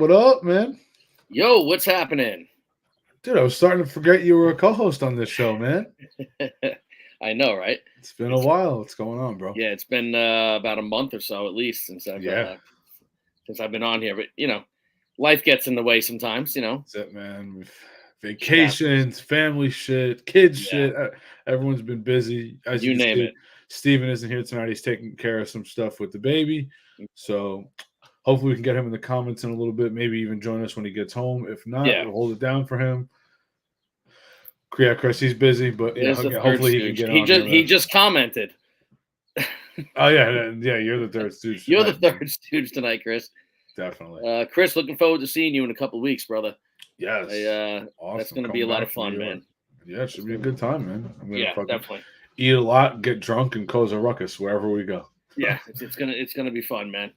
what up, man? Yo, what's happening? Dude, I was starting to forget you were a co-host on this show, man. I know, right? It's been a while. What's going on, bro? Yeah, it's been about a month or so at least since I've been on here. But life gets in the way sometimes. That's it, man. Vacations, family shit, kids shit. Everyone's been busy. As you can name see, it. Steven isn't here tonight. He's taking care of some stuff with the baby. So hopefully we can get him in the comments in a little bit. Maybe even join us when he gets home. If not, we'll hold it down for him. Yeah, Chris, he's busy, but hopefully he can get on. He just commented. Oh yeah. You're the third stooge. You're the third stooge tonight, Chris. Definitely. Chris, looking forward to seeing you in a couple of weeks, brother. Yes. Awesome. That's going to be a lot of fun, man. Yeah, it should be a good time, man. I'm gonna definitely eat a lot, get drunk, and cause a ruckus wherever we go. Yeah, it's gonna be fun, man.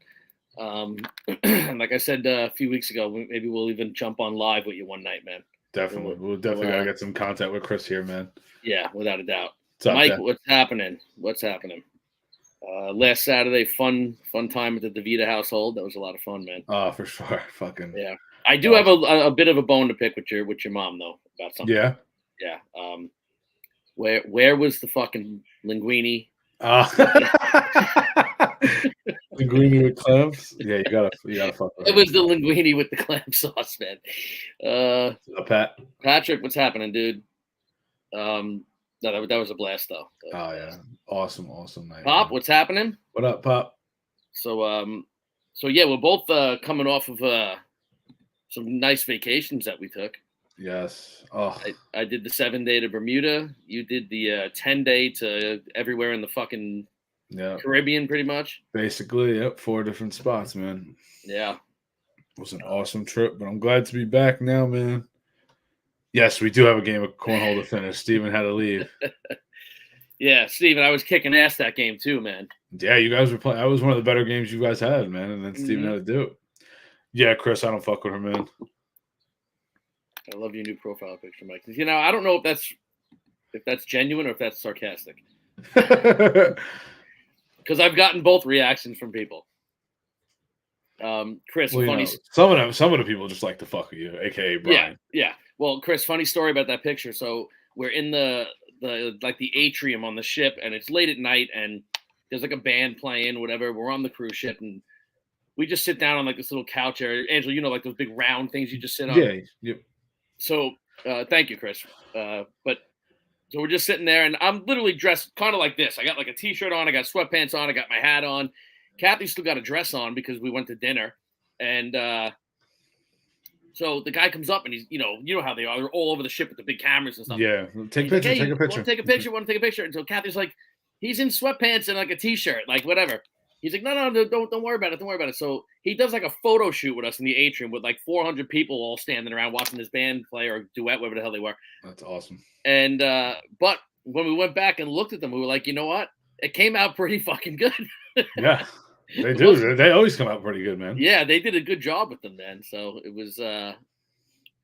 Like I said a few weeks ago, maybe we'll even jump on live with you one night, man. Definitely. We'll definitely gotta get some contact with Chris here, man. Yeah, without a doubt. Mike, what's happening? Last Saturday, fun time at the DeVita household. That was a lot of fun, man. Oh, for sure. Fucking yeah. I do have a bit of a bone to pick with your mom though about something. Yeah. Yeah. Where was the fucking linguine? Linguine with clams? Yeah, you gotta fuck with it. It was the linguine with the clam sauce, man. Patrick, what's happening, dude? No, that was a blast though. Oh yeah. Awesome night. Pop, what's happening? What up, Pop? So yeah, we're both coming off of some nice vacations that we took. Yes. Oh, I did the 7-day to Bermuda. You did the 10-day to everywhere in the fucking Caribbean, pretty much. Basically, yep. 4 different spots, man. Yeah. It was an awesome trip, but I'm glad to be back now, man. Yes, we do have a game of cornhole to finish. Steven had to leave. Yeah, Steven, I was kicking ass that game too, man. Yeah, you guys were playing. That was one of the better games you guys had, man. And then Steven had to do it. Yeah, Chris, I don't fuck with her, man. I love your new profile picture, Mike. I don't know if that's genuine or if that's sarcastic. Because I've gotten both reactions from people. Chris, funny. Some of the people just like to fuck with you, aka Brian. Yeah. Well, Chris, funny story about that picture. So we're in the atrium on the ship, and it's late at night, and there's like a band playing, whatever. We're on the cruise ship, and we just sit down on like this little couch area. Angela, like those big round things you just sit on. Yeah. Yep. So thank you, Chris. So we're just sitting there, and I'm literally dressed kind of like this. I got like a t-shirt on, I got sweatpants on, I got my hat on. Kathy still got a dress on because we went to dinner. And so the guy comes up, and he's, you know how they are. They're all over the ship with the big cameras and stuff. Yeah, take a picture. Want to take a picture. And so Kathy's like, he's in sweatpants and like a t-shirt, like whatever. He's like, no, don't worry about it. So he does like a photo shoot with us in the atrium with like 400 people all standing around watching this band play or duet, whatever the hell they were. That's awesome. And but when we went back and looked at them, we were like, you know what? It came out pretty fucking good. Yeah, they do. They always come out pretty good, man. Yeah, they did a good job with them then. So it was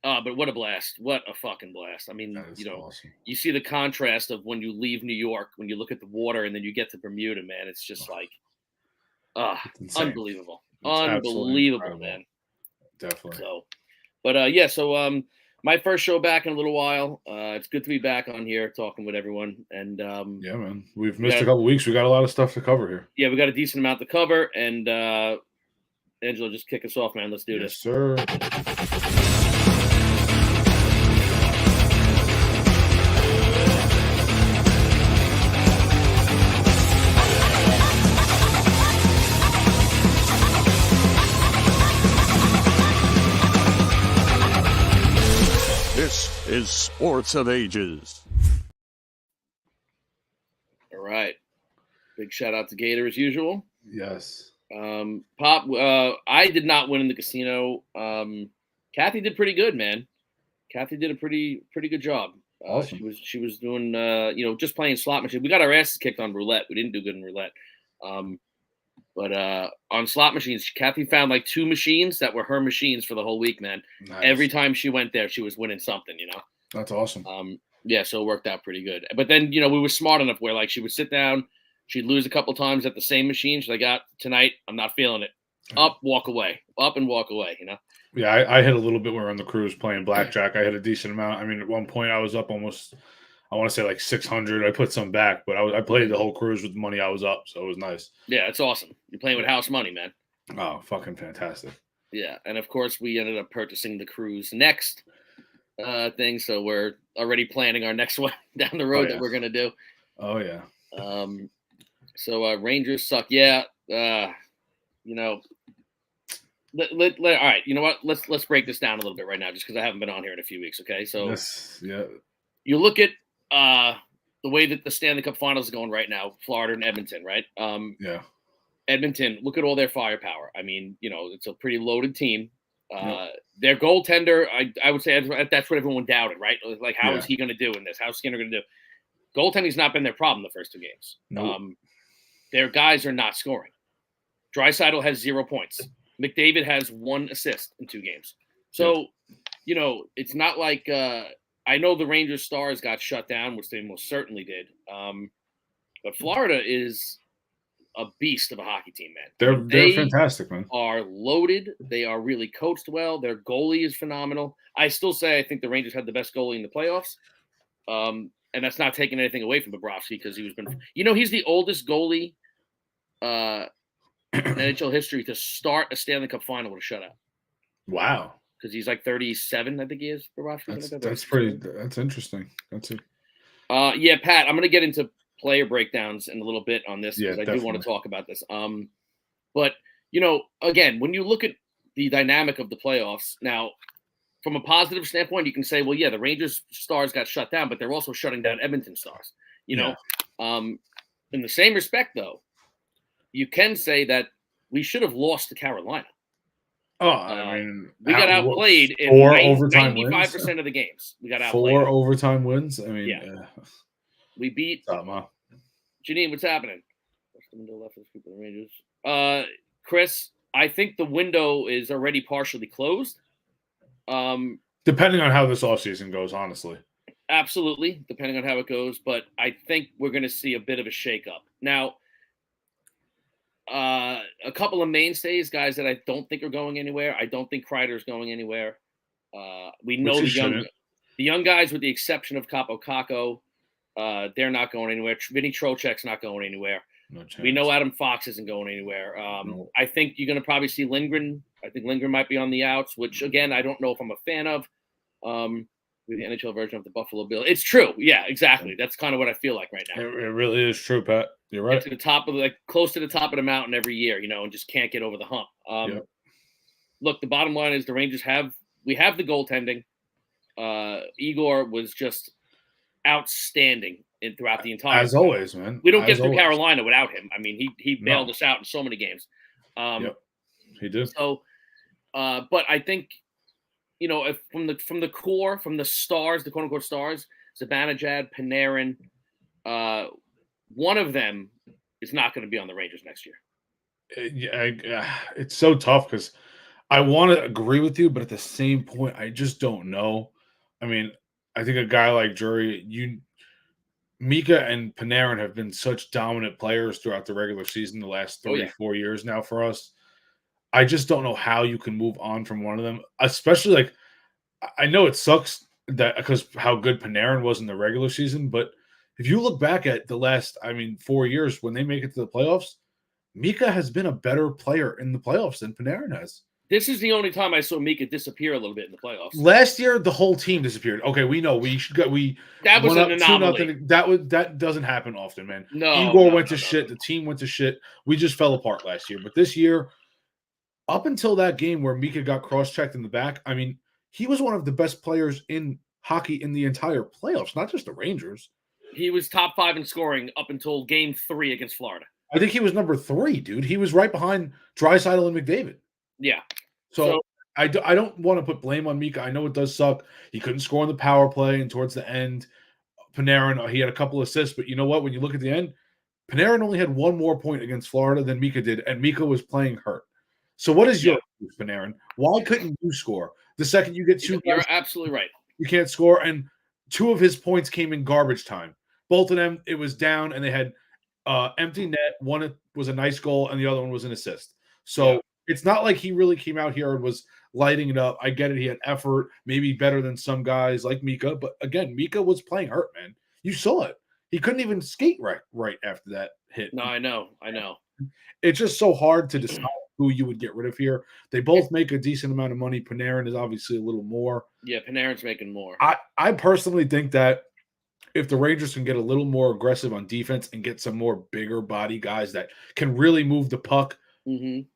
but what a blast. What a fucking blast. I mean, awesome. You see the contrast of when you leave New York, when you look at the water, and then you get to Bermuda, man. It's just like unbelievable. Unbelievable, man. Definitely. So, but so my first show back in a little while. It's good to be back on here talking with everyone. And yeah, man. We've missed a couple weeks. We got a lot of stuff to cover here. Yeah, we got a decent amount to cover. And Angelo, just kick us off, man. Let's do this. Yes, sir. This is Sports of Ages. All right. Big shout out to Gator as usual. Yes. Pop, I did not win in the casino. Kathy did pretty good, man. Kathy did a pretty good job. Awesome. She was doing just playing slot machine. We got our asses kicked on roulette. We didn't do good in roulette. But on slot machines, Kathy found like 2 machines that were her machines for the whole week, man. Nice. Every time she went there, she was winning something, That's awesome. Yeah, so it worked out pretty good. But then, we were smart enough where like she would sit down, she'd lose a couple times at the same machine. She's like, tonight, I'm not feeling it. Up, walk away. Up and walk away, Yeah, I hit a little bit when we were on the cruise playing blackjack. I hit a decent amount. I mean, at one point I was up almost, I want to say like 600. I put some back, but I played the whole cruise with the money I was up, so it was nice. Yeah, it's awesome. You're playing with house money, man. Oh, fucking fantastic. Yeah, and of course we ended up purchasing the cruise next thing, so we're already planning our next one down the road that we're gonna do. Oh yeah. So Rangers suck. Yeah, you know. All right, you know what? Let's break this down a little bit right now, just because I haven't been on here in a few weeks. Okay, so you look at the way that the Stanley Cup Finals is going right now, Florida and Edmonton, right? Yeah. Edmonton, look at all their firepower. I mean, it's a pretty loaded team. Their goaltender, I would say that's what everyone doubted, right? Like, how is he going to do in this? How's Skinner going to do? Goaltending's not been their problem the first two games. Nope. Their guys are not scoring. Draisaitl has 0 points. McDavid has 1 assist in 2 games. So, it's not like I know the Rangers stars got shut down, which they most certainly did. But Florida is a beast of a hockey team, man. They're fantastic, man. Are loaded. They are really coached well. Their goalie is phenomenal. I still say I think the Rangers had the best goalie in the playoffs. And that's not taking anything away from Bobrovsky, because he's the oldest goalie in NHL history to start a Stanley Cup final with a shutout. Wow. Because he's like 37, I think he is. Bobrovsky. That's interesting. That's it. Yeah, Pat, I'm going to get into player breakdowns in a little bit on this, because I do want to talk about this. But again, when you look at the dynamic of the playoffs now, from a positive standpoint, you can say, well, yeah, the Rangers stars got shut down, but they're also shutting down Edmonton stars. In the same respect, though, you can say that we should have lost to Carolina. Oh, I mean, we got outplayed in 95% of the games. We got outplayed. 4 overtime wins. I mean, we beat. Janine, what's happening? What's the window left? The Rangers. Chris, I think the window is already partially closed. Depending on how this offseason goes, honestly. Absolutely, depending on how it goes. But I think we're going to see a bit of a shakeup. Now, a couple of mainstays, guys that I don't think are going anywhere. I don't think Kreider's going anywhere. We know the young guys, with the exception of Capo Caco, they're not going anywhere. Vinny Trocheck's not going anywhere. No chance. We know Adam Fox isn't going anywhere. No. I think you're going to probably see Lindgren. I think Lindgren might be on the outs, which, again, I don't know if I'm a fan of. The NHL version of the Buffalo Bill. It's true. Yeah, exactly. That's kind of what I feel like right now. It really is true, Pat. You're right. Get to the top of close to the top of the mountain every year, and just can't get over the hump. Look, the bottom line is the Rangers have the goaltending. Igor was just outstanding throughout the entire. As always, man. We don't get through Carolina without him. I mean, he bailed us out in so many games. He did. So, but I think, if from the core, from the stars, the quote unquote stars, Zibanejad, Panarin, one of them is not going to be on the Rangers next year. It's so tough, because I want to agree with you, but at the same point, I just don't know. I mean, I think a guy like Drury, Mika and Panarin have been such dominant players throughout the regular season the last 3-4 years now for us. I just don't know how you can move on from one of them, especially I know it sucks that because how good Panarin was in the regular season, but if you look back at the last, 4 years when they make it to the playoffs, Mika has been a better player in the playoffs than Panarin has. This is the only time I saw Mika disappear a little bit in the playoffs. Last year, the whole team disappeared. Okay, we know that was an anomaly. That doesn't happen often, man. Igor went to shit. The team went to shit. We just fell apart last year. But this year, up until that game where Mika got cross-checked in the back, he was one of the best players in hockey in the entire playoffs, not just the Rangers. He was top 5 in scoring up until Game 3 against Florida. I think he was number 3, dude. He was right behind Draisaitl and McDavid. Yeah. So I don't want to put blame on Mika. I know it does suck. He couldn't score on the power play, and towards the end, Panarin, he had a couple assists. But you know what? When you look at the end, Panarin only had 1 more point against Florida than Mika did, and Mika was playing hurt. So what is your excuse, Panarin? Why couldn't you score? The second you get 2 You're absolutely right. You can't score, and 2 of his points came in garbage time. Both of them, it was down, and they had empty net. One was a nice goal, and the other one was an assist. So it's not like he really came out here and was lighting it up. I get it. He had effort, maybe better than some guys like Mika. But again, Mika was playing hurt, man. You saw it. He couldn't even skate right after that hit. No, I know. It's just so hard to decide who you would get rid of here. They both make a decent amount of money. Panarin is obviously a little more. Yeah, Panarin's making more. I personally think that if the Rangers can get a little more aggressive on defense and get some more bigger body guys that can really move the puck,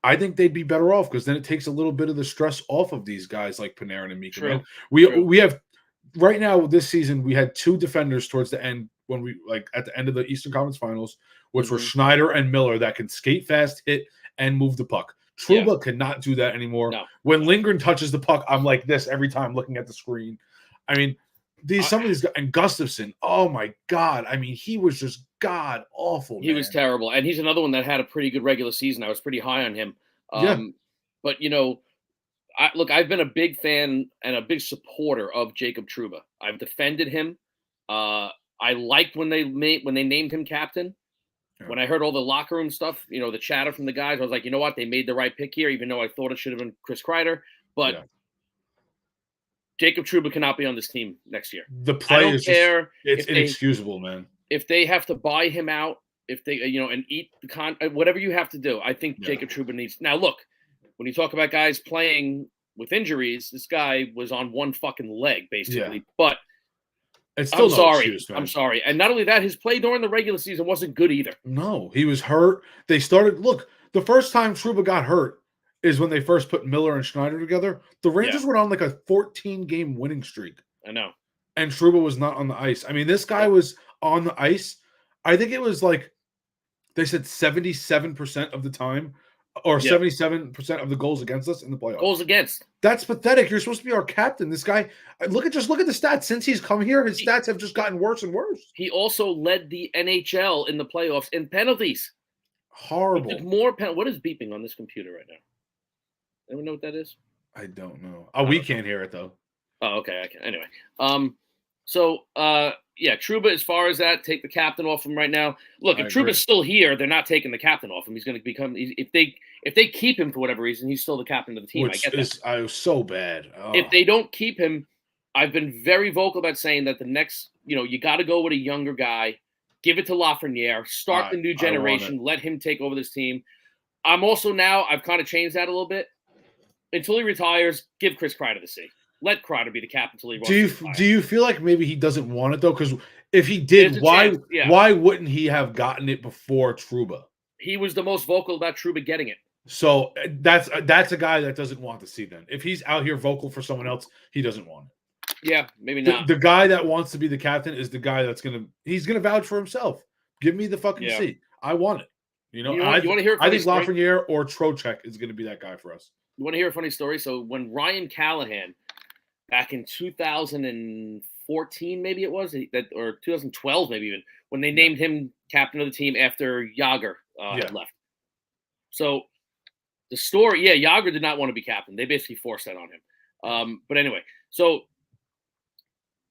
I think they'd be better off because then it takes a little bit of the stress off of these guys like Panarin and Mika. True. We have right now this season we had 2 defenders towards the end when we at the end of the Eastern Conference Finals, which were Schneider and Miller that can skate fast, hit, and move the puck. Trouba cannot do that anymore. No. When Lindgren touches the puck, I'm like this every time looking at the screen. I mean, some of these guys, and Gustafsson, oh my God. I mean, he was just god awful. He was terrible. And he's another one that had a pretty good regular season. I was pretty high on him. But, I've been a big fan and a big supporter of Jacob Trouba. I've defended him. I liked when they named him captain. Yeah. When I heard all the locker room stuff, the chatter from the guys, I was like, you know what? They made the right pick here, even though I thought it should have been Chris Kreider. But Jacob Trouba cannot be on this team next year. The play is care. It's inexcusable, man. If they have to buy him out, if they, and eat the whatever you have to do, I think Jacob Trouba needs. Now, look, when you talk about guys playing with injuries, this guy was on one fucking leg, basically. Yeah. But it's still excuse, I'm sorry. And not only that, his play during the regular season wasn't good either. No, he was hurt. They started, the first time Trouba got hurt is when they first put Miller and Schneider together. The Rangers went on like a 14-game winning streak. I know. And Trouba was not on the ice. I mean, this guy was on the ice. I think it was like, they said 77% of the time, or 77% of the goals against us in the playoffs. Goals against. That's pathetic. You're supposed to be our captain. This guy, look at the stats. Since he's come here, his stats have just gotten worse and worse. He also led the NHL in the playoffs in penalties. Horrible. He took more what is beeping on this computer right now? Anyone know what that is? I don't know. Oh, we can't hear it though. Oh, okay. I can. Anyway. Trouba, as far as that, take the captain off him right now. Look, if Trouba's still here, they're not taking the captain off him. He's going to become if they keep him for whatever reason, he's still the captain of the team. Which I get that. Was so bad. Oh. If they don't keep him, I've been very vocal about saying that the next, you got to go with a younger guy, give it to Lafreniere, start the new generation, let him take over this team. I'm also now, I've kind of changed that a little bit. Until he retires, give Chris Kreider the C. Let Kreider be the captain until he do you feel like maybe he doesn't want it though? Because if he did, why wouldn't he have gotten it before Trouba? He was the most vocal about Trouba getting it. So that's a guy that doesn't want to see then. If he's out here vocal for someone else, he doesn't want it. Yeah, maybe not. The guy that wants to be the captain is the guy he's gonna vouch for himself. Give me the fucking seat. I want it. You want to hear? I think Lafreniere or Trocheck is gonna be that guy for us. You want to hear a funny story? So when Ryan Callahan, back in 2014, maybe it was, or 2012, maybe even, when they named him captain of the team after Jágr had left. So the story, Jágr did not want to be captain. They basically forced that on him. But anyway, so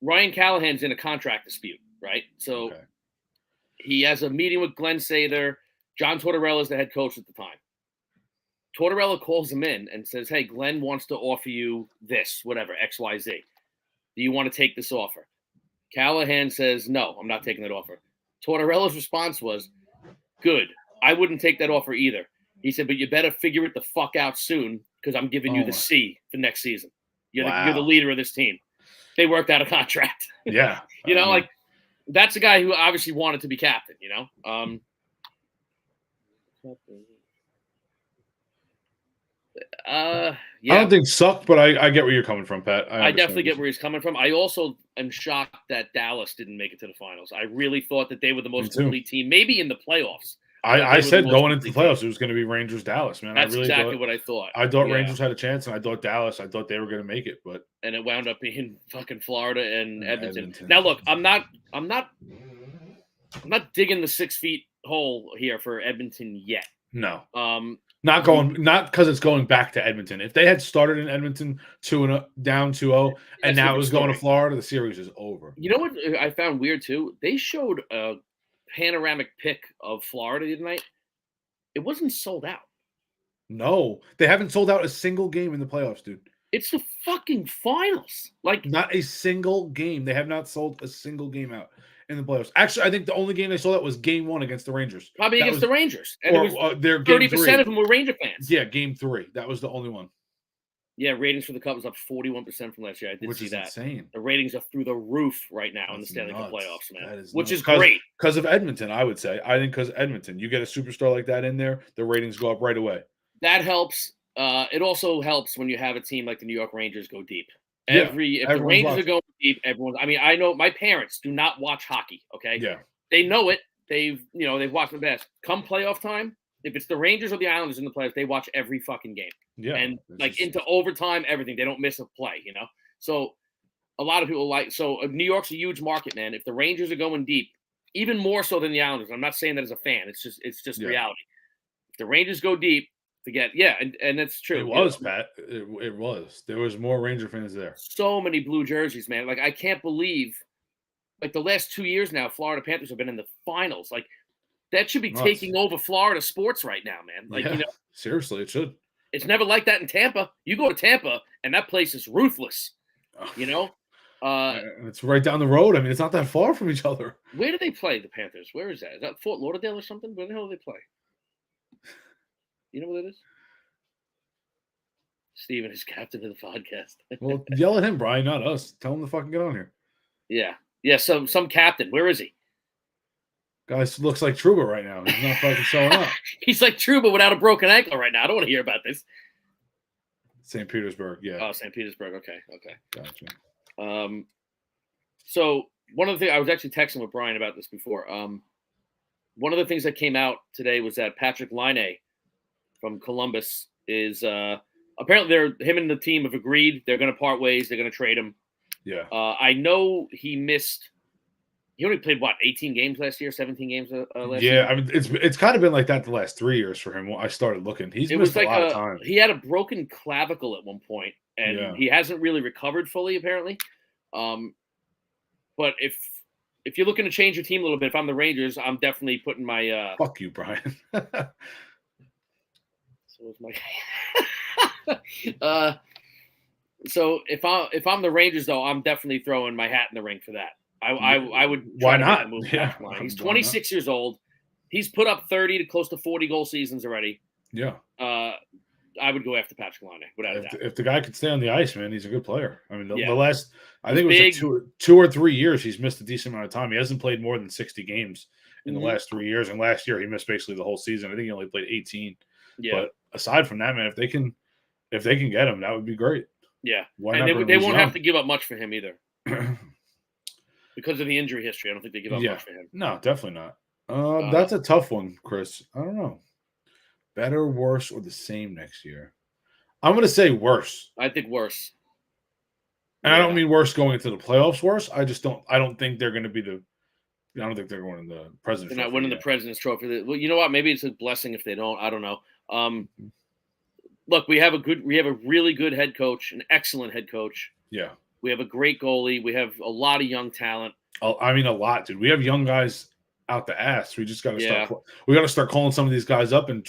Ryan Callahan's in a contract dispute, right? So he has a meeting with Glenn Sather. John Tortorella is the head coach at the time. Tortorella calls him in and says, hey, Glenn wants to offer you this, whatever, XYZ. Do you want to take this offer? Callahan says, no, I'm not taking that offer. Tortorella's response was, good. I wouldn't take that offer either. He said, but you better figure it the fuck out soon because I'm giving you the C for next season. You're the leader of this team. They worked out a contract. Yeah. That's a guy who obviously wanted to be captain, I don't think sucked, but I get where you're coming from, Pat. I definitely get where he's coming from. I also am shocked that Dallas didn't make it to the finals. I really thought that they were the most complete team, maybe in the playoffs. I said going into the playoffs, it was going to be Rangers Dallas, man. That's exactly what I thought. I thought Rangers had a chance, and I thought Dallas. I thought they were going to make it, and it wound up being fucking Florida and Edmonton. Now look, I'm not digging the 6 feet hole here for Edmonton yet. No. Not because it's going back to Edmonton. If they had started in Edmonton down 2-0, and now it was going to Florida, the series is over. You know what I found weird too? They showed a panoramic pic of Florida tonight. It wasn't sold out. No, they haven't sold out a single game in the playoffs, dude. It's the fucking finals. Like, not a single game. They have not sold a single game out in the playoffs. Actually, I think the only game they sold out was Game 1 against the Rangers. Probably against the Rangers. And their 30% of them were Ranger fans. Yeah, Game 3. That was the only one. Yeah, ratings for the Cup was up 41% from last year. I did see that. Insane. The ratings are through the roof right now in the Stanley Cup playoffs, man. Which is nuts. great. Because of Edmonton, I would say. I think because Edmonton. You get a superstar like that in there, the ratings go up right away. That helps. It also helps when you have a team like the New York Rangers go deep. If the Rangers are going deep, everyone's. I mean, I know my parents do not watch hockey. Okay, yeah, they know it. They've watched the best. Come playoff time, if it's the Rangers or the Islanders in the playoffs, they watch every fucking game. Yeah, and into overtime, everything. They don't miss a play. So a lot of people New York's a huge market, man. If the Rangers are going deep, even more so than the Islanders. I'm not saying that as a fan. It's just reality. If the Rangers go deep. And that's true. It was, Pat. It was. There was more Ranger fans there. So many blue jerseys, man. Like, I can't believe, like, the last 2 years now, Florida Panthers have been in the finals. Like, that should be taking over Florida sports right now, man. Like, seriously, it should. It's never like that in Tampa. You go to Tampa, and that place is ruthless. It's right down the road. I mean, it's not that far from each other. Where do they play, the Panthers? Where is that? Is that Fort Lauderdale or something? Where the hell do they play? You know what that is? Steven is captain of the podcast. Well, yell at him, Brian, not us. Tell him to fucking get on here. Yeah. Some captain. Where is he? Guy looks like Trouba right now. He's not fucking showing up. He's like Trouba without a broken ankle right now. I don't want to hear about this. St. Petersburg, yeah. Oh, St. Petersburg. Okay. Gotcha. So one of the things I was actually texting with Brian about this before. One of the things that came out today was that Patrick Laine from Columbus is apparently him and the team have agreed they're going to part ways. They're going to trade him. Yeah. I know he only played 18 games last year, 17 games last year. Yeah, I mean it's kind of been like that the last 3 years for him. I started looking. He's missed a lot of time. He had a broken clavicle at one point, and he hasn't really recovered fully apparently. But if you're looking to change your team a little bit, if I'm the Rangers, I'm definitely putting my fuck you, Brian. So is my so if I'm the Rangers though, I'm definitely throwing my hat in the ring for that. I would. Why not? He's 26 years old. He's put up 30 to close to 40 goal seasons already. Yeah. I would go after Patrick Laine without a doubt. If the guy could stay on the ice, man, he's a good player. I mean, the last I think it was like 2 or 3 years he's missed a decent amount of time. He hasn't played more than 60 games in the last 3 years, and last year he missed basically the whole season. I think he only played 18. Yeah. But aside from that, man, if they can get him, that would be great. Yeah. And they won't have to give up much for him either. Because of the injury history, I don't think they give up much for him. No, definitely not. That's a tough one, Chris. I don't know. Better, worse, or the same next year? I'm going to say worse. I think worse. And I don't mean worse going into the playoffs worse. I don't think they're going to be I don't think they're going to the President's Trophy. They're not winning the President's Trophy. Well, you know what? Maybe it's a blessing if they don't. I don't know. Look, we have a really good head coach, an excellent head coach. Yeah. We have a great goalie. We have a lot of young talent. I mean, a lot, dude. We have young guys out the ass. We just got to start. We got to start calling some of these guys up and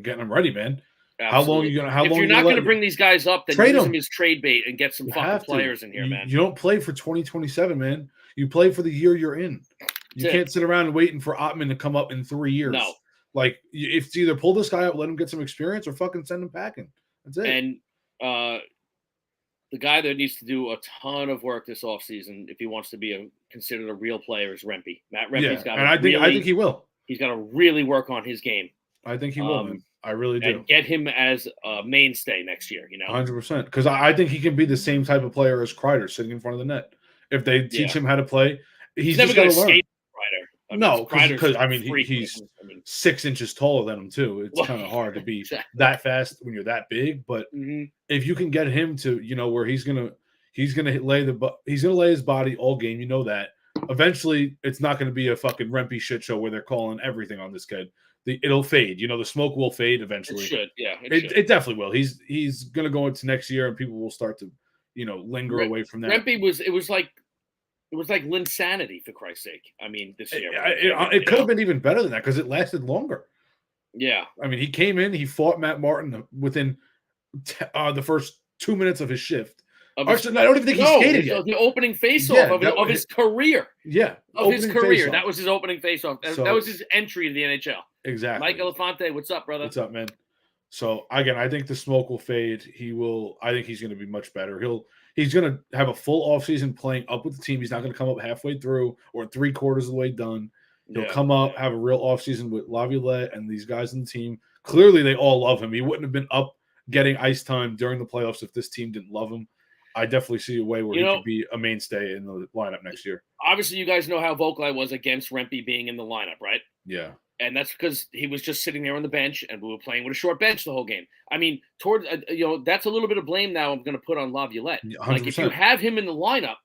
getting them ready, man. Absolutely. If you're not going to bring these guys up, then use them as trade bait and get some fucking players in here, man. You don't play for 2027, man. You play for the year you're in. You can't sit around waiting for Ottman to come up in 3 years. No. Like, it's either pull this guy out, let him get some experience, or fucking send him packing. That's it. And the guy that needs to do a ton of work this offseason, if he wants to be considered a real player, is Rempe. Matt Rempe's got. And I think he will. He's got to really work on his game. I think he will. Man. I really do. And get him as a mainstay next year. 100%. Because I think he can be the same type of player as Kreider, sitting in front of the net. If they teach him how to play, he's never going to learn. No, because I mean he's 6 inches taller than him too. It's kind of hard to be that fast when you're that big. But if you can get him to where he's gonna lay his body all game, you know that eventually it's not going to be a fucking Rempe shit show where they're calling everything on this kid. It'll fade. The smoke will fade eventually. It should, yeah. It definitely will. He's going to go into next year, and people will start to linger away from that. Rempe It was like Linsanity, for Christ's sake. I mean, this year. It could have been even better than that because it lasted longer. Yeah. I mean, he came in, he fought Matt Martin within the first 2 minutes of his shift. Of his, Actually, I don't even think he skated yet. The opening face-off Yeah, of his career. Yeah. Of his career. Face-off. That was his opening face-off. That was his entry to the NHL. Exactly. Mike Elefante, what's up, brother? What's up, man? So again, I think the smoke will fade. I think he's going to be much better. He's going to have a full offseason playing up with the team. He's not going to come up halfway through or 3/4 of the way done. He'll come up, have a real offseason with Laviolette and these guys on the team. Clearly, they all love him. He wouldn't have been up getting ice time during the playoffs if this team didn't love him. I definitely see a way where he could be a mainstay in the lineup next year. Obviously, you guys know how vocal I was against Rempe being in the lineup, right? Yeah. And that's because he was just sitting there on the bench, and we were playing with a short bench the whole game. I mean, that's a little bit of blame now I'm going to put on Laviolette. 100%. Like, if you have him in the lineup,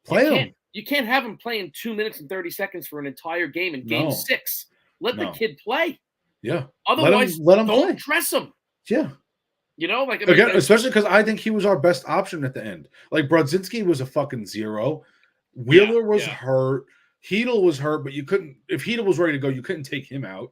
play him. You can't have him playing 2 minutes and 30 seconds for an entire game in Game 6. Let the kid play. Yeah. Otherwise, let him don't play. dress him. Yeah. Again, especially because I think he was our best option at the end. Like, Brodzinski was a fucking zero. Wheeler was hurt. Hedl was hurt, but you couldn't. If Hedl was ready to go, you couldn't take him out.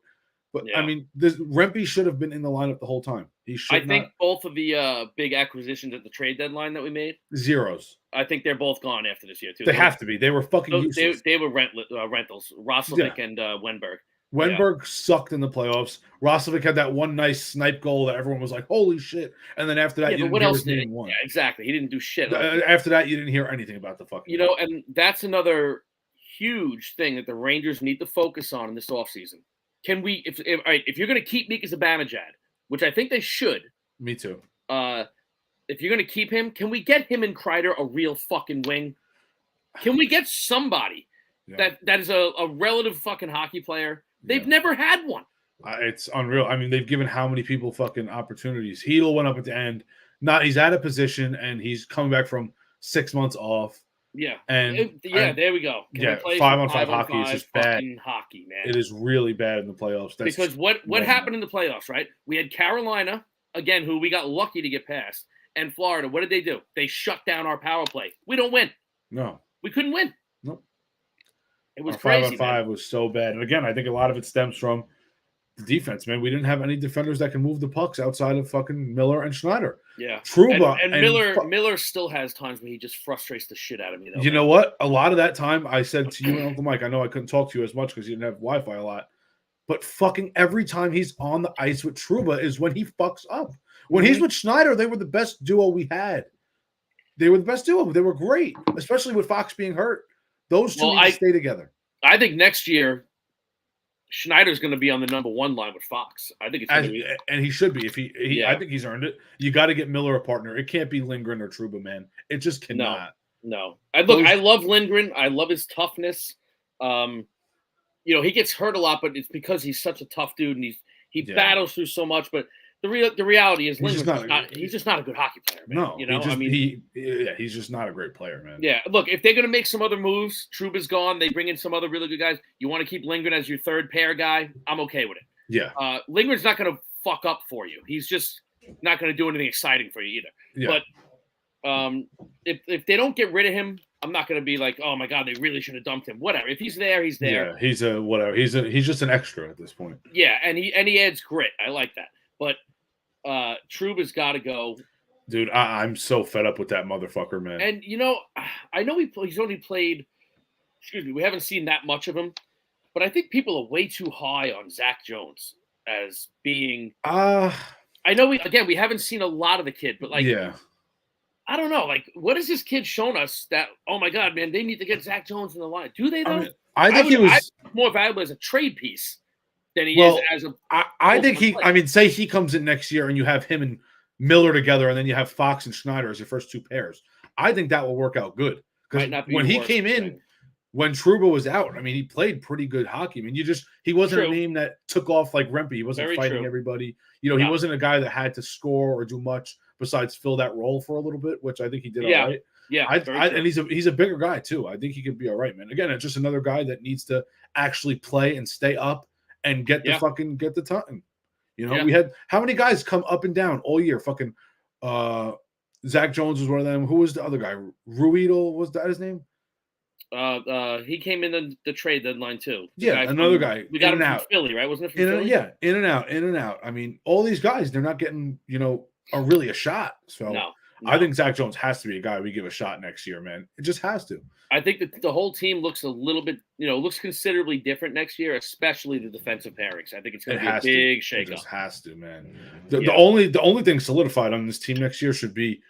But I mean, Rempe should have been in the lineup the whole time. I think both of the big acquisitions at the trade deadline that we made, zeros. I think they're both gone after this year too. They have to be. They were fucking useless. They were rentals. Roslovic and Wenberg. Wenberg sucked in the playoffs. Roslovic had that one nice snipe goal that everyone was like, "Holy shit!" And then after that, you didn't what hear else his did name once. Yeah, exactly. He didn't do shit. After that, you didn't hear anything about the fucking. And that's another huge thing that the Rangers need to focus on in this offseason. Can we, if you're going to keep Mika Zibanejad, which I think they should. Me too. If you're going to keep him, can we get him and Kreider a real fucking wing? Can we get somebody that is a relative fucking hockey player? They've never had one. It's unreal. I mean, they've given how many people fucking opportunities. Hedl went up at the end. He's out of position, and he's coming back from 6 months off. Yeah. And there we go. Can 5-on-5 hockey is just bad. Hockey, man. It is really bad in the playoffs. Because what happened in the playoffs, right? We had Carolina, again, who we got lucky to get past, and Florida. What did they do? They shut down our power play. We don't win. No. We couldn't win. Nope. It was our crazy. 5-on-5 was so bad. And again, I think a lot of it stems from the defense, man. We didn't have any defenders that can move the pucks outside of fucking Miller and Schneider. Yeah. Trouba. And Miller still has times when he just frustrates the shit out of me, though. You know what? A lot of that time I said to you and Uncle Mike, I know I couldn't talk to you as much because you didn't have Wi-Fi a lot, but fucking every time he's on the ice with Trouba is when he fucks up. When he's with Schneider, they were the best duo we had. They were the best duo. They were great, especially with Fox being hurt. Those two need to stay together. I think next year, Schneider's going to be on the number 1 line with Fox. I think it's going to be, and he should be. If he I think he's earned it. You got to get Miller a partner. It can't be Lindgren or Trouba, man. It just cannot. No. I love Lindgren. I love his toughness. He gets hurt a lot, but it's because he's such a tough dude and he battles through so much. But the reality is he's just not a good hockey player, man. No, he's just not a great player, man. Yeah, look, if they're going to make some other moves, Trouba's gone, they bring in some other really good guys. You want to keep Lindgren as your third pair guy? I'm okay with it. Yeah. Lindgren's not going to fuck up for you. He's just not going to do anything exciting for you either. Yeah. But if they don't get rid of him, I'm not going to be like, oh my God, they really should have dumped him. Whatever. If he's there, he's there. Yeah, he's a whatever. He's just an extra at this point. Yeah, and he adds grit. I like that. But Trouba's got to go. Dude, I'm so fed up with that motherfucker, man. And, I know he's only played – excuse me, we haven't seen that much of him. But I think people are way too high on Zach Jones as being I know we haven't seen a lot of the kid, but, I don't know. Like, what has this kid shown us that, oh, my God, man, they need to get Zach Jones in the line? Do they, though? I think he was more valuable as a trade piece than he is as a – I think say he comes in next year and you have him and Miller together and then you have Fox and Schneider as your first 2 pairs. I think that will work out good. Because when he came in, when Trouba was out, I mean, he played pretty good hockey. I mean, he wasn't a name that took off like Rempe. He wasn't fighting everybody. He wasn't a guy that had to score or do much besides fill that role for a little bit, which I think he did all right. Yeah, and he's a bigger guy too. I think he could be all right, man. Again, it's just another guy that needs to actually play and stay up and get the time. We had how many guys come up and down all year? Fucking Zach Jones was one of them. Who was the other guy? Ruedel, was that his name? He came in the trade deadline too. Another guy. We got him from Philly, right? Wasn't it from Philly? In and out. I mean, all these guys, they're not getting, really a shot. So no. No. I think Zach Jones has to be a guy we give a shot next year, man. It just has to. I think that the whole team looks a little bit, looks considerably different next year, especially the defensive pairings. I think it's going to be a big shakeup. It just has to, man. The only thing solidified on this team next year should be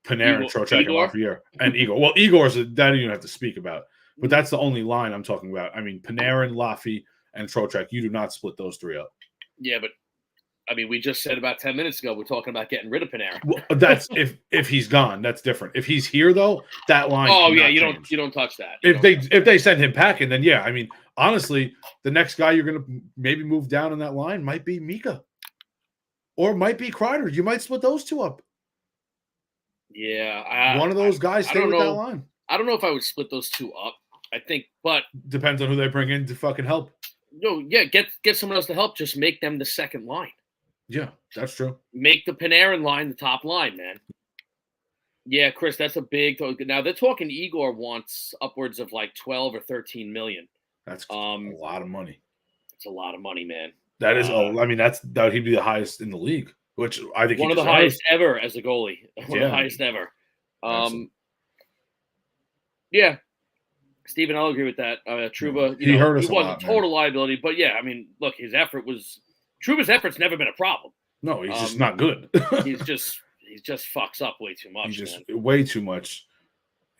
Panarin, Trocheck, and Lafreniere. And Igor. Well, Igor's that you don't have to speak about. But that's the only line I'm talking about. I mean, Panarin, Laffy, and Trocheck, you do not split those three up. Yeah, but I mean, we just said about 10 minutes ago we're talking about getting rid of Panarin. Well, that's if he's gone, that's different. If he's here though, that line. Oh yeah, you don't touch that. If they send him packing, then yeah. I mean, honestly, the next guy you're gonna maybe move down in that line might be Mika, or it might be Kreider. You might split those two up. Yeah, one of those guys stay with that line. I don't know if I would split those two up. I think, but depends on who they bring in to fucking help. No, yeah, get someone else to help. Just make them the second line. Yeah, that's true. Make the Panarin line the top line, man. Yeah, Chris, that's a big. Now they're talking. Igor wants upwards of like 12 or 13 million. That's a lot of money. It's a lot of money, man. That is. I mean, that he'd be the highest in the league, which I think one of the highest ever as a goalie. One of the highest ever. Yeah. Steven, I'll agree with that. Trouba, he hurt us he was a total liability, but yeah, I mean, look, Trouba's effort's never been a problem. No, he's just not good. he just fucks up way too much. Way too much.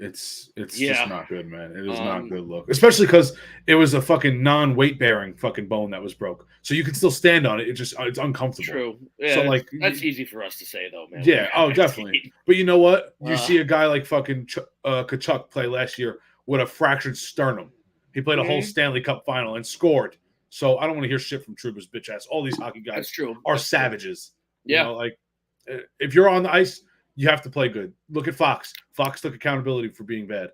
It's just not good, man. It is not good look, especially because it was a fucking non-weight bearing fucking bone that was broke, so you can still stand on it. It's uncomfortable. True. Yeah, so that's easy for us to say though, man. Yeah. Oh, definitely. But you know what? You see a guy like fucking Tkachuk play last year with a fractured sternum. He played a whole Stanley Cup final and scored. So I don't want to hear shit from Trouba's bitch ass. All these hockey guys are savages. Yeah. Like if you're on the ice, you have to play good. Look at Fox. Fox took accountability for being bad.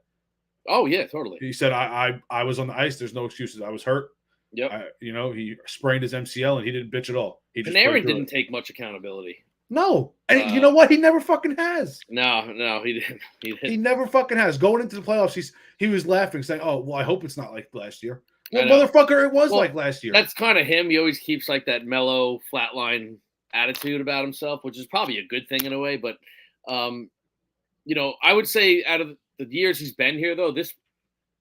Oh yeah, totally. He said, I was on the ice. There's no excuses. I was hurt. Yep. He sprained his MCL and he didn't bitch at all. Panarin didn't take much accountability. No. And you know what? He never fucking has. No, he didn't. He never fucking has. Going into the playoffs, he was laughing, saying, "Oh, well, I hope it's not like last year." Well, motherfucker, it was like last year. That's kind of him. He always keeps like that mellow, flatline attitude about himself, which is probably a good thing in a way. But, I would say out of the years he's been here, though,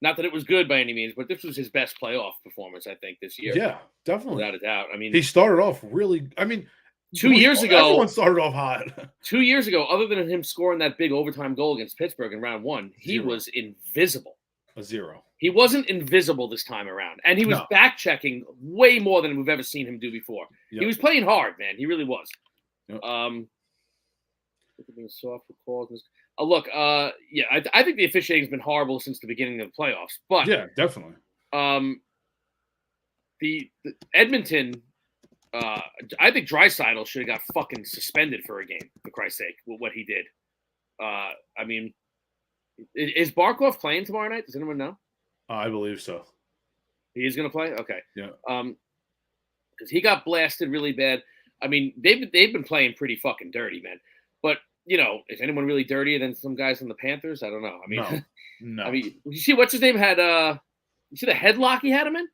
not that it was good by any means, but this was his best playoff performance, I think, this year. Yeah, definitely. Without a doubt. I mean, he started off really, 2 years ago, everyone started off hot. 2 years ago, other than him scoring that big overtime goal against Pittsburgh in round one, he was invisible. A zero. He wasn't invisible this time around. And he was back-checking way more than we've ever seen him do before. Yep. He was playing hard, man. He really was. Yep. Soft for calls. I think the officiating has been horrible since the beginning of the playoffs. But yeah, definitely. The Edmonton... I think Draisaitl should have got fucking suspended for a game, for Christ's sake, with what he did. Is Barkov playing tomorrow night? Does anyone know? I believe so. He is going to play? Okay. Yeah. Because he got blasted really bad. I mean, they've been playing pretty fucking dirty, man. But, is anyone really dirtier than some guys in the Panthers? I don't know. I mean, no. I mean, you see what's his name had? You see the headlock he had him in?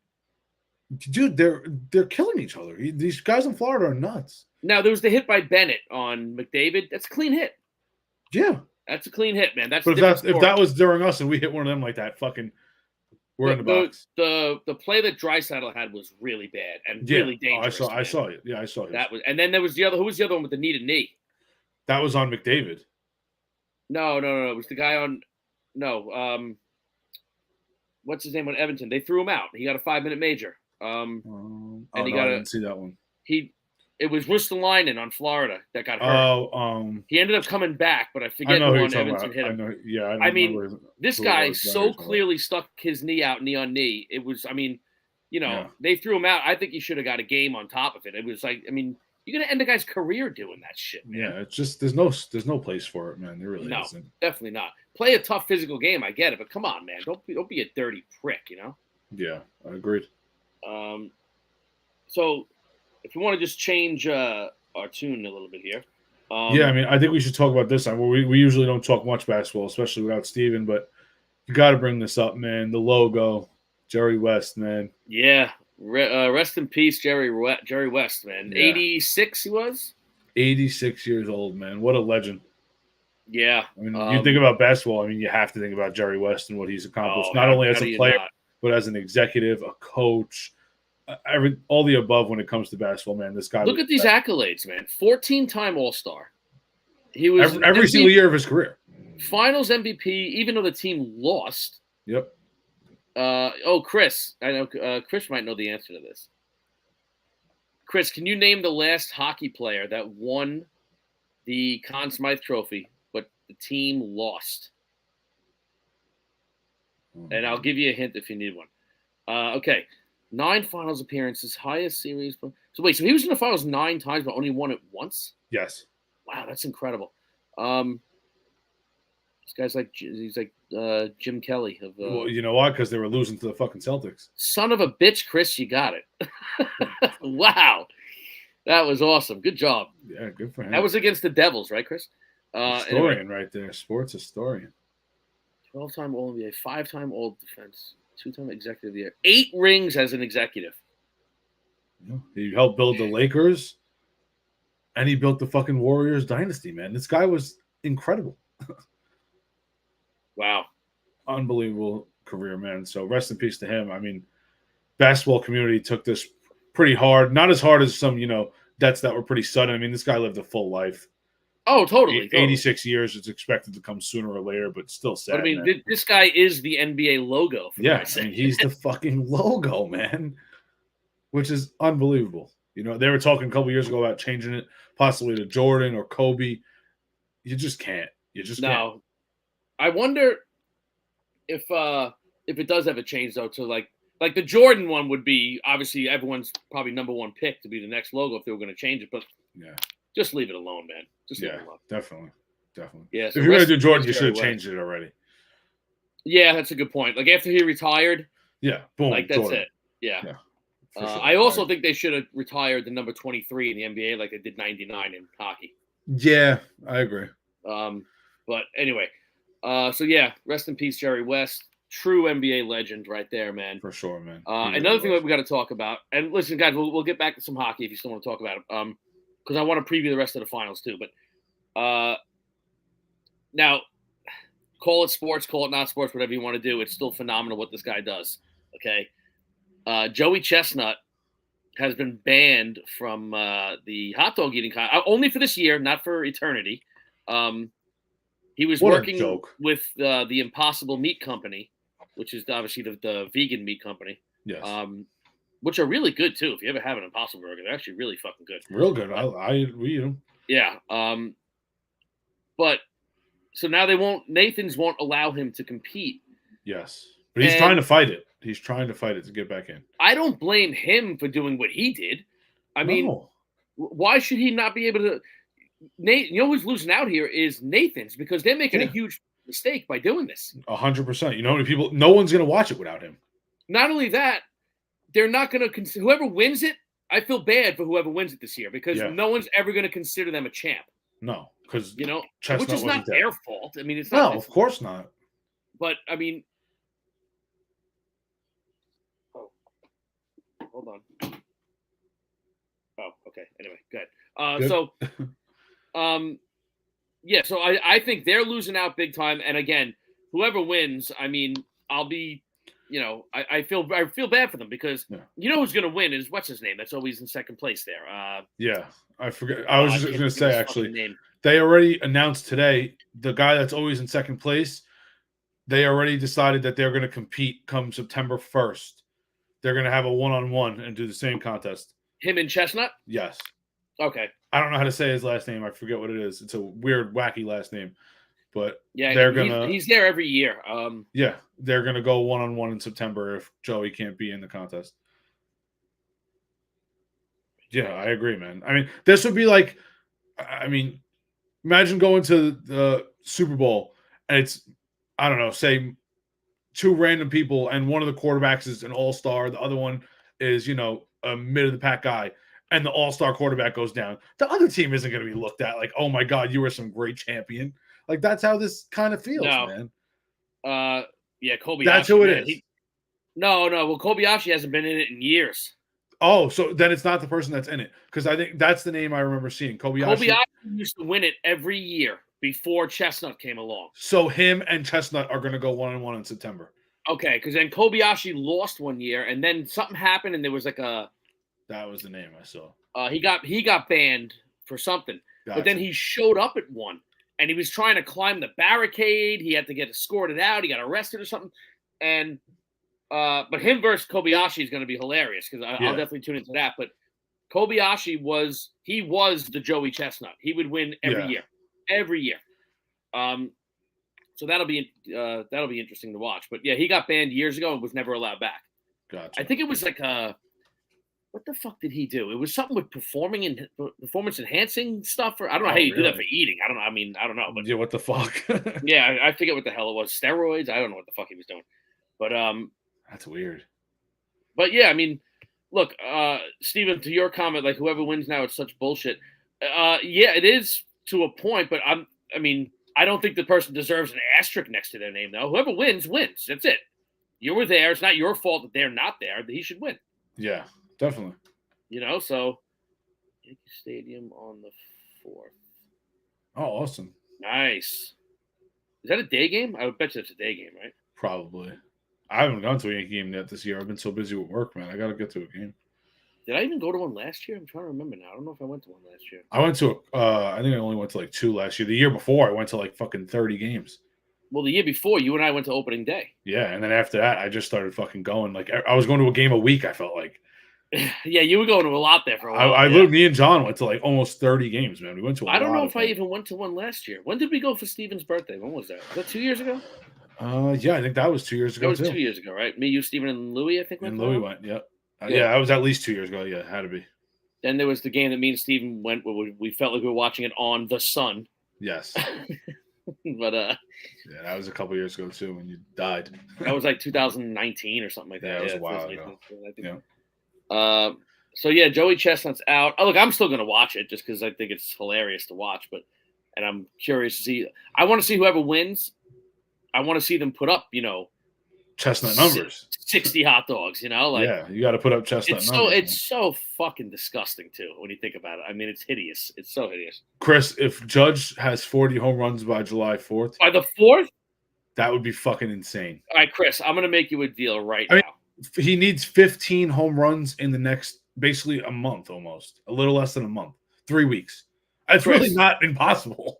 Dude, they're killing each other. These guys in Florida are nuts. Now, there was the hit by Bennett on McDavid. That's a clean hit. Yeah. That's a clean hit, man. But if that was during us and we hit one of them like that, fucking we're in the box. The play that Draisaitl had was really bad and really dangerous. I saw it. Yeah, I saw it. That was, and then there was the other. Who was the other one with the knee to knee? That was on McDavid. No. It was the guy on. No. What's his name on Edmonton? They threw him out. He got a 5-minute major. I didn't see that one. It was Ristolainen on Florida that got hurt. He ended up coming back, but I forget who on Edmonton hit him. I mean, this guy so clearly stuck his knee out, knee on knee. It was, they threw him out. I think he should have got a game on top of it. It was like, you're gonna end a guy's career doing that shit, man. Yeah, it's just there's no place for it, man. There really isn't. Definitely not. Play a tough physical game, I get it, but come on, man, don't be a dirty prick, Yeah, I agreed. So if you want to just change our tune a little bit here. I think we should talk about this. We usually don't talk much basketball, especially without Steven, but you got to bring this up, man. The logo, Jerry West, man. Yeah, rest in peace, Jerry West, man. Yeah. 86 he was? 86 years old, man. What a legend. Yeah. I mean, you think about basketball. I mean, you have to think about Jerry West and what he's accomplished, not only as a player, but as an executive, a coach, all the above when it comes to basketball. Man, this guy. Look at these accolades, man. 14-time All-Star. He was every single year of his career. Finals MVP, even though the team lost. Yep. Chris. I know Chris might know the answer to this. Chris, can you name the last hockey player that won the Conn Smythe Trophy, but the team lost? And I'll give you a hint if you need one. Okay. 9 finals appearances, highest series. So wait, so he was in the finals 9 times, but only won it once? Yes. Wow, that's incredible. This guy's like Jim Kelly. Well, you know why? Because they were losing to the fucking Celtics. Son of a bitch, Chris, you got it. Wow. That was awesome. Good job. Yeah, good for him. That was against the Devils, right, Chris? Historian anyway. Right there. Sports historian. 12-time All-NBA, 5-time All-Defense, 2-time Executive of the Year, 8 rings as an executive. Yeah. He helped build the Lakers, and he built the fucking Warriors dynasty, man. This guy was incredible. Wow. Unbelievable career, man. So rest in peace to him. I mean, basketball community took this pretty hard. Not as hard as some, deaths that were pretty sudden. I mean, this guy lived a full life. Oh, totally. 86 years. It's expected to come sooner or later, but still sad. But I mean, man. This guy is the NBA logo. Yeah, I mean, he's the fucking logo, man, which is unbelievable. They were talking a couple years ago about changing it possibly to Jordan or Kobe. You just can't. Can't. I wonder if it does ever change though to like the Jordan one would be obviously everyone's probably number 1 pick to be the next logo if they were going to change it, but yeah, just leave it alone, man. Just leave it alone. Definitely. Yeah. So if you're going to do Jordan, you should have changed it already. Yeah, that's a good point. Like after he retired. Yeah. Boom. Like that's Jordan. it. Yeah. Sure. I also think they should have retired the number 23 in the NBA like they did 99 in hockey. Yeah, I agree. But anyway, so yeah, rest in peace, Jerry West. True NBA legend right there, man. For sure, man. Another thing that we got to talk about, and listen, guys, we'll get back to some hockey if you still want to talk about it, because I want to preview the rest of the finals too. But now, call it sports, call it not sports, whatever you want to do. It's still phenomenal what this guy does. Okay, Joey Chestnut has been banned from the hot dog eating only for this year, not for eternity. He was working with the Impossible Meat Company, which is obviously the vegan meat company. Yes. Which are really good too. If you ever have an Impossible Burger, they're actually really fucking good. Real good. We eat them. Yeah. But so now Nathan's won't allow him to compete. Yes. But he's trying to fight it. He's trying to fight it to get back in. I don't blame him for doing what he did. I mean, why should he not be able to? Nate, who's losing out here is Nathan's because they're making a huge mistake by doing this. 100%. You know how many people? No one's going to watch it without him. Not only that, they're not going to. Whoever wins it, I feel bad for whoever wins it this year because no one's ever going to consider them a champ. No, because which is not their fault. I mean, it's not. No, of course not. But I mean, hold on. Oh, okay. Anyway, good. So. So I think they're losing out big time. And again, whoever wins, I mean, I'll be, I feel bad for them because who's going to win is what's his name? That's always in second place there. I forget. I was just going to say, actually, they already announced today, the guy that's always in second place, they already decided that they're going to compete come September 1st. They're going to have a one-on-one and do the same contest. Him and Chestnut? Yes. Okay. I don't know how to say his last name. I forget what it is. It's a weird, wacky last name. But he's there every year. They're gonna go one-on-one in September if Joey can't be in the contest. Yeah, I agree, man. I mean, this would be like, imagine going to the Super Bowl and it's, I don't know, say 2 random people and one of the quarterbacks is an all-star, the other one is, a mid-of-the-pack guy. And the all-star quarterback goes down. The other team isn't going to be looked at like, oh my God, you were some great champion. Like that's how this kind of feels, man. Kobayashi. That's who it is. No. Well, Kobayashi hasn't been in it in years. Oh, so then it's not the person that's in it because I think that's the name I remember seeing. Kobayashi used to win it every year. before Chestnut came along. So him and Chestnut are going to go 1-1 in September. Okay, because then Kobayashi lost one year, and then something happened, and there was like a. That was the name I saw. He got banned for something, Gotcha. but then he showed up at one, and he was trying to climb the barricade. He had to get escorted out. He got arrested or something, and but him versus Kobayashi is going to be hilarious because I'll definitely tune into that. But Kobayashi was the Joey Chestnut. He would win every year. So that'll be interesting to watch. But yeah, he got banned years ago and was never allowed back. Gotcha. I think it was like what the fuck did he do? It was something with performance enhancing stuff, or I don't know how you do that for eating. I don't know. But yeah, what the fuck? yeah, I forget what the hell it was. Steroids. I don't know what the fuck he was doing. But that's weird. But yeah, I mean, look, Steven, to your comment, like whoever wins now, it's such bullshit. Yeah, it is to a point, but I don't think the person deserves an asterisk next to their name, though. Whoever wins, wins. That's it. You were there. It's not your fault that they're not there. He should win. Yeah, definitely. So Yankee Stadium on the 4th. Oh, awesome. Nice. Is that a day game? I would bet you it's a day game, right? Probably. I haven't gone to a Yankee game yet this year. I've been so busy with work, man. I got to get to a game. Did I even go to one last year? I'm trying to remember now. I don't know if I went to one last year. I went to, I think I only went to like 2 last year. The year before, I went to like fucking 30 games. Well, the year before, you and I went to opening day. Yeah, and then after that, I just started fucking going. Like, I was going to a game a week, I felt like. Yeah, you were going to a lot there for a while. Me and John went to like almost 30 games, man. We went to a lot. I don't know if I even went to one last year. When did we go for Steven's birthday? When was that? Was that 2 years ago? Yeah, I think that was 2 years ago. That was 2 years ago, right? Me, you, Steven, and Louie, I think. And Louie went, yep. Yeah, that was at least 2 years ago. Yeah, it had to be. Then there was the game that me and Steven went where we felt like we were watching it on The Sun. Yes. But yeah, that was a couple years ago too when you died. That was like 2019 or something like that. Yeah, it was a while ago. Yeah. So yeah, Joey Chestnut's out. Oh, look, I'm still gonna watch it just because I think it's hilarious to watch. And I'm curious to see. I want to see whoever wins. I want to see them put up, Chestnut numbers. 60 hot dogs, yeah, you got to put up Chestnut numbers. It's so fucking disgusting too when you think about it. I mean, it's hideous. It's so hideous. Chris, if Judge has 40 home runs by July 4th, by the 4th, that would be fucking insane. All right, Chris, I'm gonna make you a deal now. He needs 15 home runs in the next, basically a month, almost a little less than a month, 3 weeks. It's really not impossible.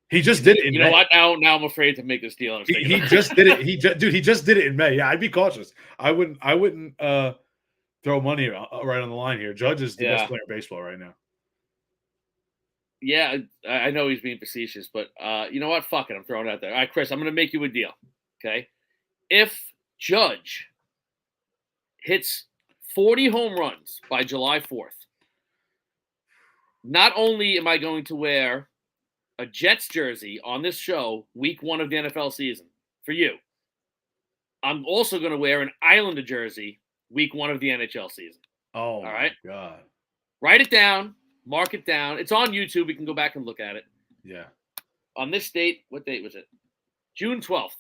He just did it in May. You know what? Now I'm afraid to make this deal. He just did it. He just did it in May. Yeah, I'd be cautious. I wouldn't throw money right on the line here. Judge is the best player in baseball right now. Yeah, I know he's being facetious, but you know what? Fuck it. I'm throwing it out there. All right, Chris, I'm going to make you a deal. Okay? If Judge hits 40 home runs by July 4th, not only am I going to wear a Jets jersey on this show week 1 of the NFL season for you, I'm also going to wear an Islander jersey week 1 of the NHL season. Oh, all right? My God. Write it down. Mark it down. It's on YouTube. We can go back and look at it. Yeah. On this date, what date was it? June 12th.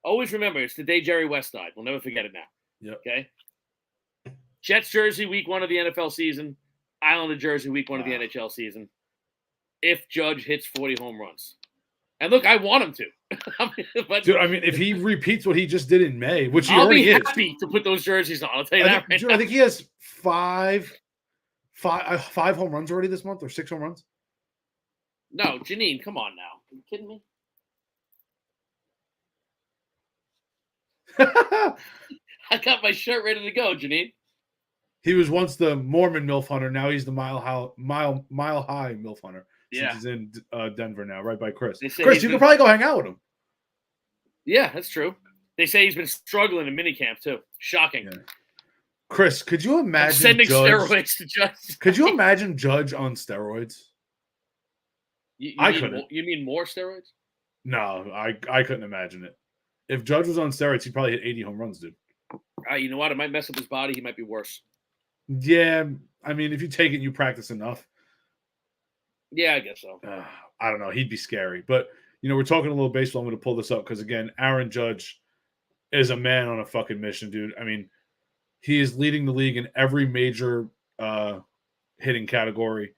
Always remember, it's the day Jerry West died. We'll never forget it now. Yep. Okay? Jets jersey week 1 of the NFL season. Islander jersey week 1 of the NHL season. If Judge hits 40 home runs. And look, I want him to. But, dude, I mean, if he repeats what he just did in May, which he I'll already be happy to put those jerseys on. I'll tell you that right now. I think he has five home runs already this month, or 6 home runs. No, Janine, come on now. Are you kidding me? I got my shirt ready to go, Janine. He was once the Mormon MILF hunter. Now he's the mile high MILF hunter. Yeah. He's in Denver now, right by Chris. Chris, you could probably go hang out with him. Yeah, that's true. They say he's been struggling in minicamp too. Shocking. Yeah. Chris, could you imagine sending steroids to Judge? Could you imagine Judge on steroids? I couldn't. You mean more steroids? No, I couldn't imagine it. If Judge was on steroids, he'd probably hit 80 home runs, dude. You know what? It might mess up his body. He might be worse. Yeah, I mean, if you take it and you practice enough. Yeah, I guess so. I don't know. He'd be scary. But, we're talking a little baseball. I'm going to pull this up because, again, Aaron Judge is a man on a fucking mission, dude. I mean, he is leading the league in every major hitting category.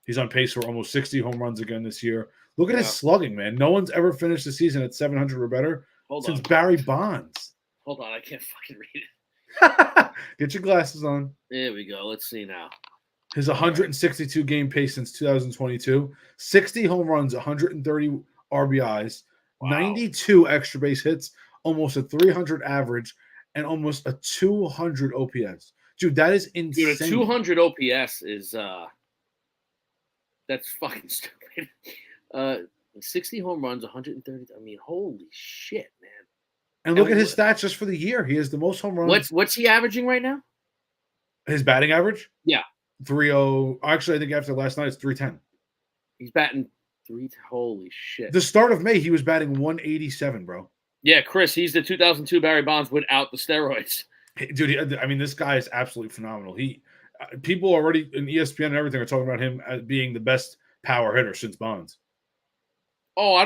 He's on pace for almost 60 home runs again this year. Look at his slugging, man. No one's ever finished the season at 700 or better since Barry Bonds. Hold on, I can't fucking read it. Get your glasses on. There we go. Let's see now. His 162 game pace since 2022, 60 home runs, 130 RBIs, 92 extra base hits, almost a 300 average, and almost a 200 OPS. Dude, that is insane. Dude, a 200 OPS is that's fucking stupid. 60 home runs, 130. I mean, holy shit, man. And look at his stats just for the year. He has the most home runs. What's he averaging right now? His batting average? Yeah. 3-0. Actually, I think after last night, it's 310. He's batting 3. Holy shit. The start of May, he was batting 187, bro. Yeah, Chris, he's the 2002 Barry Bonds without the steroids. Dude, I mean, this guy is absolutely phenomenal. People already in ESPN and everything are talking about him as being the best power hitter since Bonds. Oh, I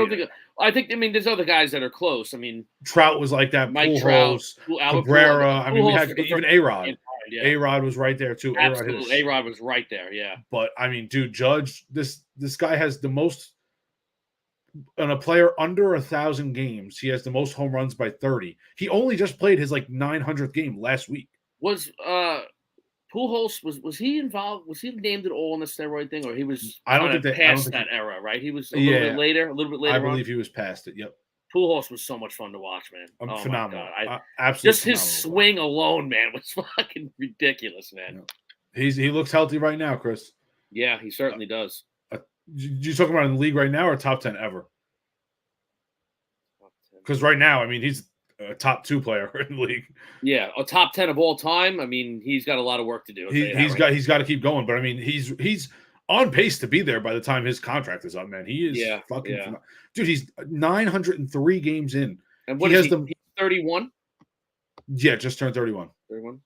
mean, there's other guys that are close. I mean, Trout was like that. Mike Trout, Cabrera. I mean, we had even A-Rod. Yeah. A-Rod was right there too. Absolutely, A-Rod was right there. Yeah. But I mean, dude, Judge, this guy has the most on a player under 1,000 games. He has the most home runs by 30. He only just played his 900th game last week. Was Pujols was he involved? Was he named at all in the steroid thing, or he was? I don't think past that era, right? He was a little bit later. I believe he was past it. Yep. Pujols was so much fun to watch, man. Phenomenal. My God. Absolutely. Just his swing alone, man, was fucking ridiculous, man. Yeah. He looks healthy right now, Chris. Yeah, he certainly does. You talking about in the league right now or top 10 ever? Because right now, I mean, he's a top 2 player in the league. Yeah, a top 10 of all time. I mean, he's got a lot of work to do. He's got to keep going, but I mean, he's on pace to be there by the time his contract is up, man. He is fucking dude. He's 903 games in, and what is he? He's 31. Yeah, just turned 31. 31.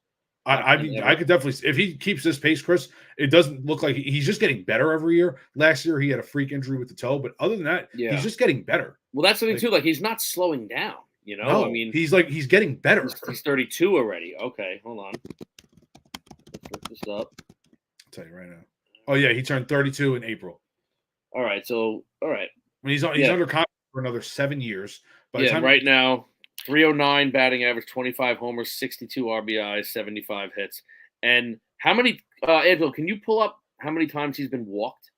I could definitely, if he keeps this pace, Chris, it doesn't look like he's just getting better every year. Last year he had a freak injury with the toe, but other than that, he's just getting better. Well, that's the thing too. Like, he's not slowing down. You know, no, I mean, he's getting better. He's 32 already. Okay, hold on. Let's look this up. I'll tell you right now. Oh yeah, he turned 32 in April. All right, so all right. When he's under contract for another 7 years. Right now, 309 batting average, 25 homers, 62 RBIs, 75 hits. And how many? Edville, can you pull up how many times he's been walked?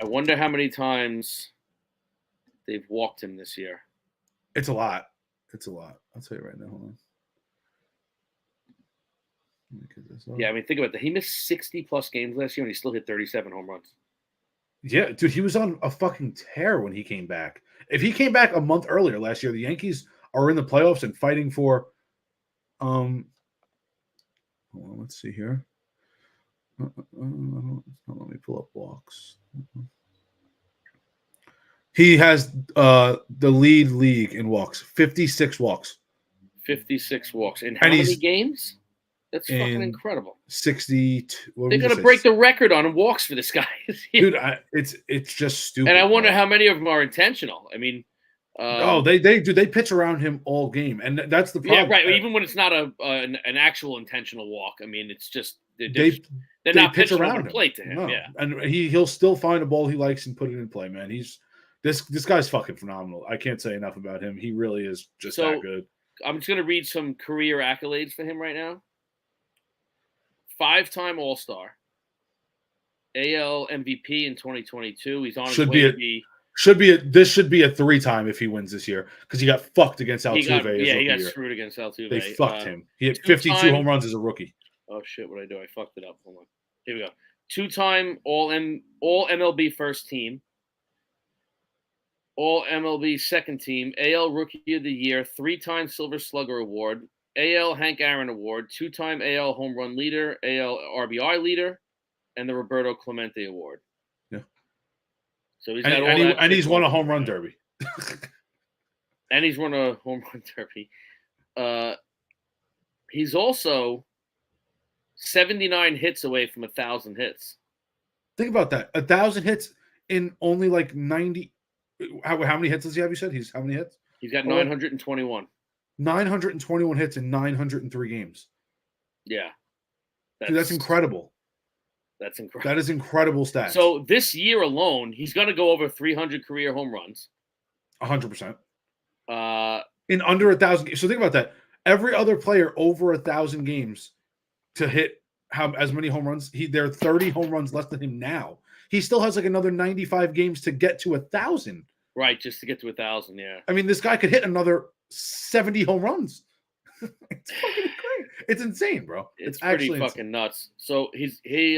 I wonder how many times they've walked him this year. It's a lot. I'll tell you right now. Hold on. Yeah, I mean, think about that. He missed 60-plus games last year, and he still hit 37 home runs. Yeah, dude, he was on a fucking tear when he came back. If he came back a month earlier last year, the Yankees are in the playoffs and fighting for hold on, let's see here. Let me pull up walks. He has the league in walks, 56 walks. 56 walks. In how many games? That's fucking incredible. 62. They're going to break the record on walks for this guy. Dude, it's just stupid. And I wonder how many of them are intentional. I mean, they pitch around him all game, and that's the problem. Yeah, right. Even when it's not an actual intentional walk, I mean, it's just they're not pitch pitching around over the plate to him. No. Yeah, and he'll still find a ball he likes and put it in play. Man, this guy's fucking phenomenal. I can't say enough about him. He really is just that good. I'm just going to read some career accolades for him right now. 5-time All-Star, AL MVP in 2022. He's on his way to be. This should be a 3-time if he wins this year because he got fucked against Altuve. He got screwed against Altuve. They fucked him. He had 52 home runs as a rookie. Oh shit! What did I do? I fucked it up. Hold on. Here we go. 2-time All MLB first team. All MLB second team. AL Rookie of the Year. 3-time Silver Slugger Award. AL Hank Aaron Award. 2-time AL Home Run Leader. AL RBI Leader. And the Roberto Clemente Award. Yeah. So he's he's won a home run derby. And he's won a home run derby. He's also 79 hits away from 1,000 hits. Think about that. 1,000 hits in only 90. How many hits does he have? You said how many hits? He's got 921. 921 hits in 903 games. Yeah. Dude, that's incredible. That's incredible. That is incredible stats. So this year alone, he's going to go over 300 career home runs. 100%. Uh, In under 1,000 games. So think about that. Every other player over 1,000 games to hit as many home runs. There are 30 home runs less than him now. He still has like another 95 games to get to 1,000. Right, just to get to 1,000. Yeah. I mean, this guy could hit another 70 home runs. It's fucking great. It's insane, bro. It's pretty fucking nuts. So he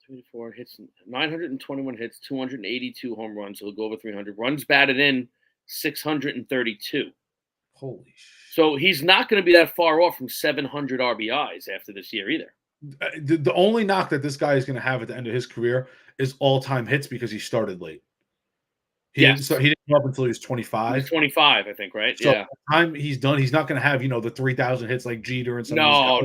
24 hits, 921 hits, 282 home runs. So he'll go over 300. Runs batted in, 632. Holy shit. So he's not going to be that far off from 700 RBIs after this year either. The only knock that this guy is going to have at the end of his career is all-time hits because he started late. He didn't come up until he was 25. He was 25, I think, right? So yeah. By the time he's done, he's not going to have, the 3,000 hits like Jeter and some No.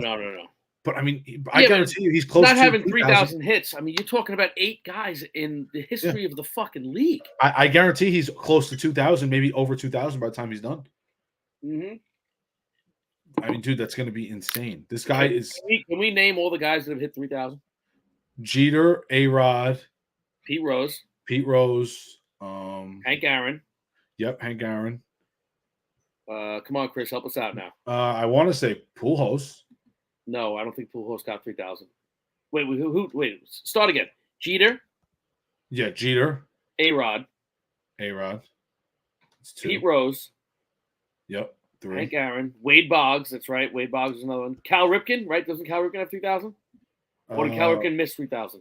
But, I mean, I guarantee you he's close to not having 3,000 hits. I mean, you're talking about 8 guys in the history of the fucking league. I guarantee he's close to 2,000, maybe over 2,000 by the time he's done. Mm-hmm. I mean, dude, that's going to be insane. This guy is... Can we name all the guys that have hit 3,000? Jeter, A-Rod. Pete Rose. Hank Aaron. Yep, Hank Aaron. Come on, Chris, help us out now. I want to say Pujols. No, I don't think Pujols got 3,000. Wait, wait, start again. Jeter. Yeah, Jeter. A-Rod. It's 2. Pete Rose. Yep, 3. Hank Aaron. Wade Boggs. That's right. Wade Boggs is another one. Cal Ripken, right? Doesn't Cal Ripken have 3,000? Or did Cal Ripken miss 3,000?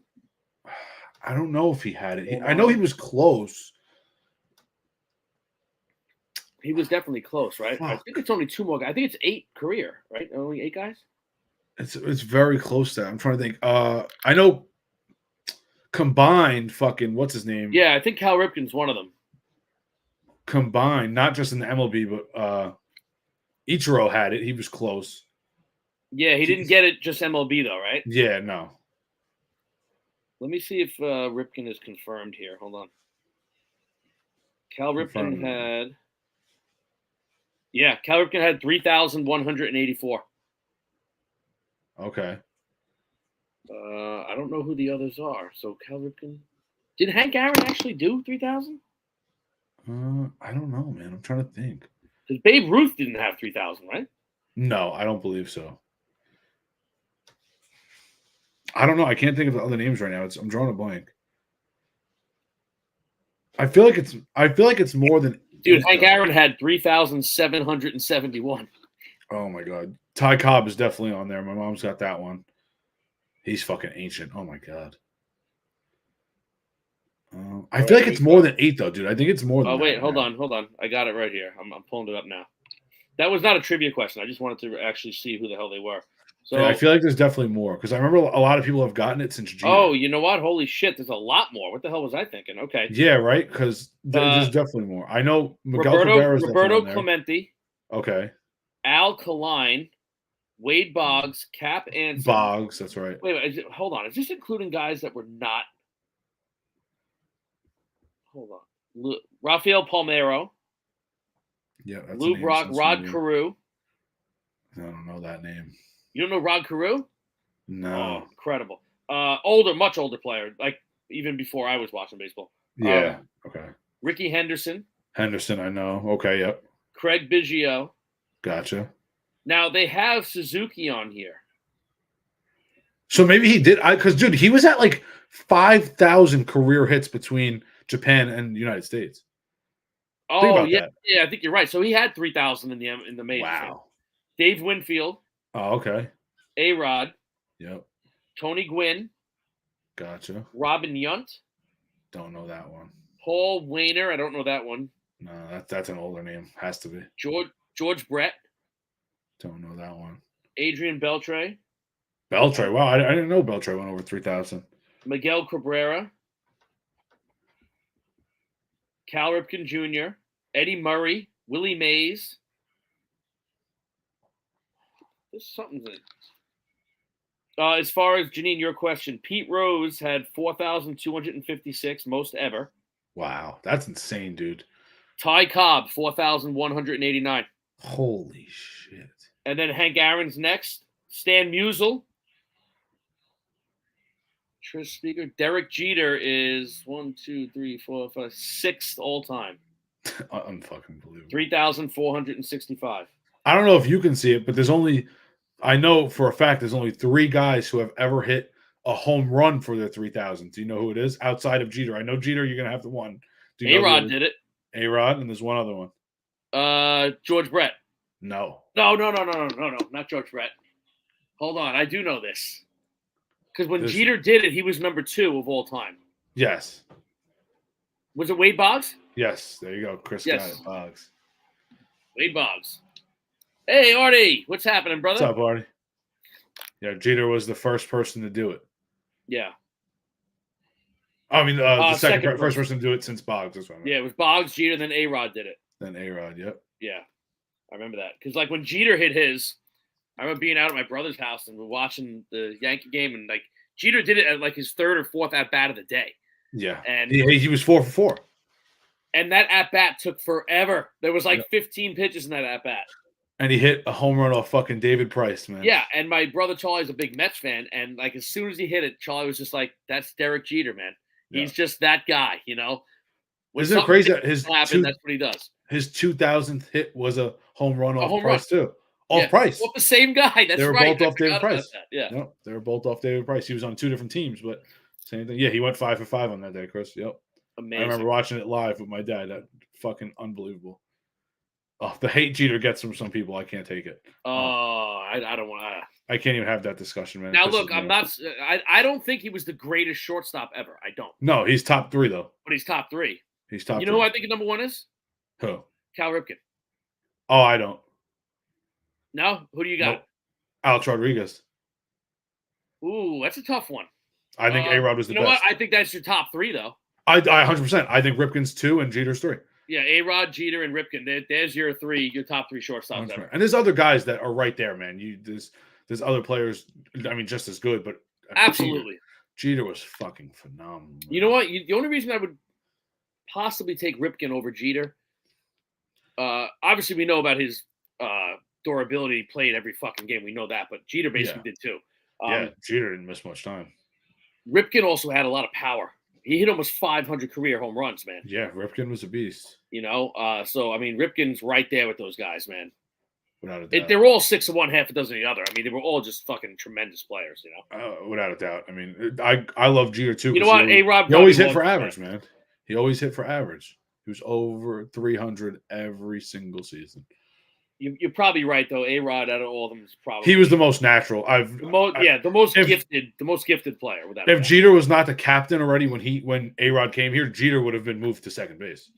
I don't know if he had it. I know he was close. He was definitely close, right? Fuck. I think it's only 2 more guys. I think it's 8 career, right? Only 8 guys? It's very close to that. I'm trying to think. I know combined fucking what's his name? Yeah, I think Cal Ripken's one of them. Combined, not just in the MLB, but Ichiro had it. He was close. Yeah, he didn't get it just MLB though, right? Yeah, no. Let me see if Ripken is confirmed here. Hold on. Cal Ripken had... Yeah, Cal Ripken had 3,184. Okay. I don't know who the others are. So Cal Ripken... Did Hank Aaron actually do 3,000? I don't know, man. I'm trying to think. Because Babe Ruth didn't have 3,000, right? No, I don't believe so. I don't know. I can't think of the other names right now. I'm drawing a blank. I feel like it's more than... Dude, Hank Aaron had 3,771. Oh, my God. Ty Cobb is definitely on there. My mom's got that one. He's fucking ancient. Oh, my God. I feel like it's more than 8, though, dude. I think it's more than... Oh, wait. Hold on. I got it right here. I'm pulling it up now. That was not a trivia question. I just wanted to actually see who the hell they were. So yeah, I feel like there's definitely more because I remember a lot of people have gotten it since Jeter. Oh, you know what? Holy shit, there's a lot more. What the hell was I thinking? Okay. Yeah, right? Because there's definitely more. I know Miguel Roberto Clemente. Okay. Al Kaline, Wade Boggs, Cap Anson. Boggs, that's right. Wait, hold on. Is this including guys that were not? Hold on. Rafael Palmeiro. Yeah, that's Lou Brock, Rod Carew. I don't know that name. You don't know Rod Carew? No. Oh, incredible. Much older player, like even before I was watching baseball. Yeah. Okay. Ricky Henderson. I know. Okay, yep. Craig Biggio. Gotcha. Now they have Suzuki on here. So maybe he did. Because, dude, he was at like 5,000 career hits between Japan and the United States. Oh, yeah. That. Yeah, I think you're right. So he had 3,000 in the majors. Wow. Dave Winfield. Oh, okay. A-Rod. Yep. Tony Gwynn. Gotcha. Robin Yount. Don't know that one. Paul Wainer. I don't know that one. No, that's an older name. Has to be. George Brett. Don't know that one. Adrian Beltre. Wow, I didn't know Beltre went over 3,000. Miguel Cabrera. Cal Ripken Jr. Eddie Murray. Willie Mays. There's something that... as far as, Janine, your question, Pete Rose had 4,256, most ever. Wow, that's insane, dude. Ty Cobb, 4,189. Holy shit. And then Hank Aaron's next. Stan Musial. Trish Speaker. Derek Jeter is 1, 2, 3, 4, 5, 6th all time. Unfucking believable. 3,465. I don't know if you can see it, but I know for a fact there's only 3 guys who have ever hit a home run for their 3,000. Do you know who it is outside of Jeter? I know Jeter. You're gonna have the one. A-Rod did it. A-Rod, and there's one other one. George Brett. No, not George Brett. Hold on, I do know this. Because when Jeter did it, he was number 2 of all time. Yes. Was it Wade Boggs? Yes. There you go. Chris got it. Boggs. Wade Boggs. Hey, Artie. What's happening, brother? What's up, Artie? Yeah, Jeter was the first person to do it. Yeah. I mean, the first person to do it since Boggs. That's what I meant. Yeah, it was Boggs, Jeter, then A-Rod did it. Then A-Rod, yep. Yeah. I remember that. Because, like, when Jeter hit his, I remember being out at my brother's house and we're watching the Yankee game, and, like, Jeter did it at, like, his 3rd or 4th at-bat of the day. Yeah. And he was 4 for 4. And that at-bat took forever. There was, like, 15 pitches in that at-bat. And he hit a home run off fucking David Price, man. Yeah, and my brother Charlie's a big Mets fan, and, like, as soon as he hit it, Charlie was just like, that's Derek Jeter, man. He's just that guy, you know? Isn't it crazy that that's what he does. His 2000th hit was a home run off Price, too. Off Price. Well, the same guy. That's they were right. both off David Price. Yeah. Yep, they were both off David Price. He was on 2 different teams, but same thing. Yeah, he went 5 for 5 on that day, Chris. Yep. Amazing. I remember watching it live with my dad. That fucking unbelievable. Oh, the hate Jeter gets from some people. I can't take it. I don't want to. I can't even have that discussion, man. Now, look, I'm not. I don't think he was the greatest shortstop ever. I don't. No, he's top 3 though. But he's top 3. He's top. You know 3. who I think number 1 is? Who? Cal Ripken. Oh, I don't. No, who do you got? Nope. Alex Rodriguez. Ooh, that's a tough one. I think A-Rod was the best. You know what? I think that's your top 3 though. I 100%. I think Ripken's 2 and Jeter's 3. Yeah, A-Rod, Jeter, and Ripken. There's your top 3 shortstops ever. And there's other guys that are right there, man. There's other players. I mean, just as good, but absolutely, Jeter was fucking phenomenal. Man. You know what? The only reason I would possibly take Ripken over Jeter, obviously we know about his durability. He played every fucking game. We know that, but Jeter basically did too. Jeter didn't miss much time. Ripken also had a lot of power. He hit almost 500 career home runs, man. Yeah, Ripken was a beast. You know, so I mean, Ripken's right there with those guys, man. Without a doubt. They were all 6 of one, half a dozen of the other. I mean, they were all just fucking tremendous players, you know. Without a doubt. I mean, I love Jeter too. You know what? A-Rod. He always hit for average, man. He always hit for average. He was over 300 every single season. You're probably right though. A-Rod out of all of them is probably he was the most natural. The most gifted player. Without if Jeter was not the captain already when A-Rod came here, Jeter would have been moved to second base,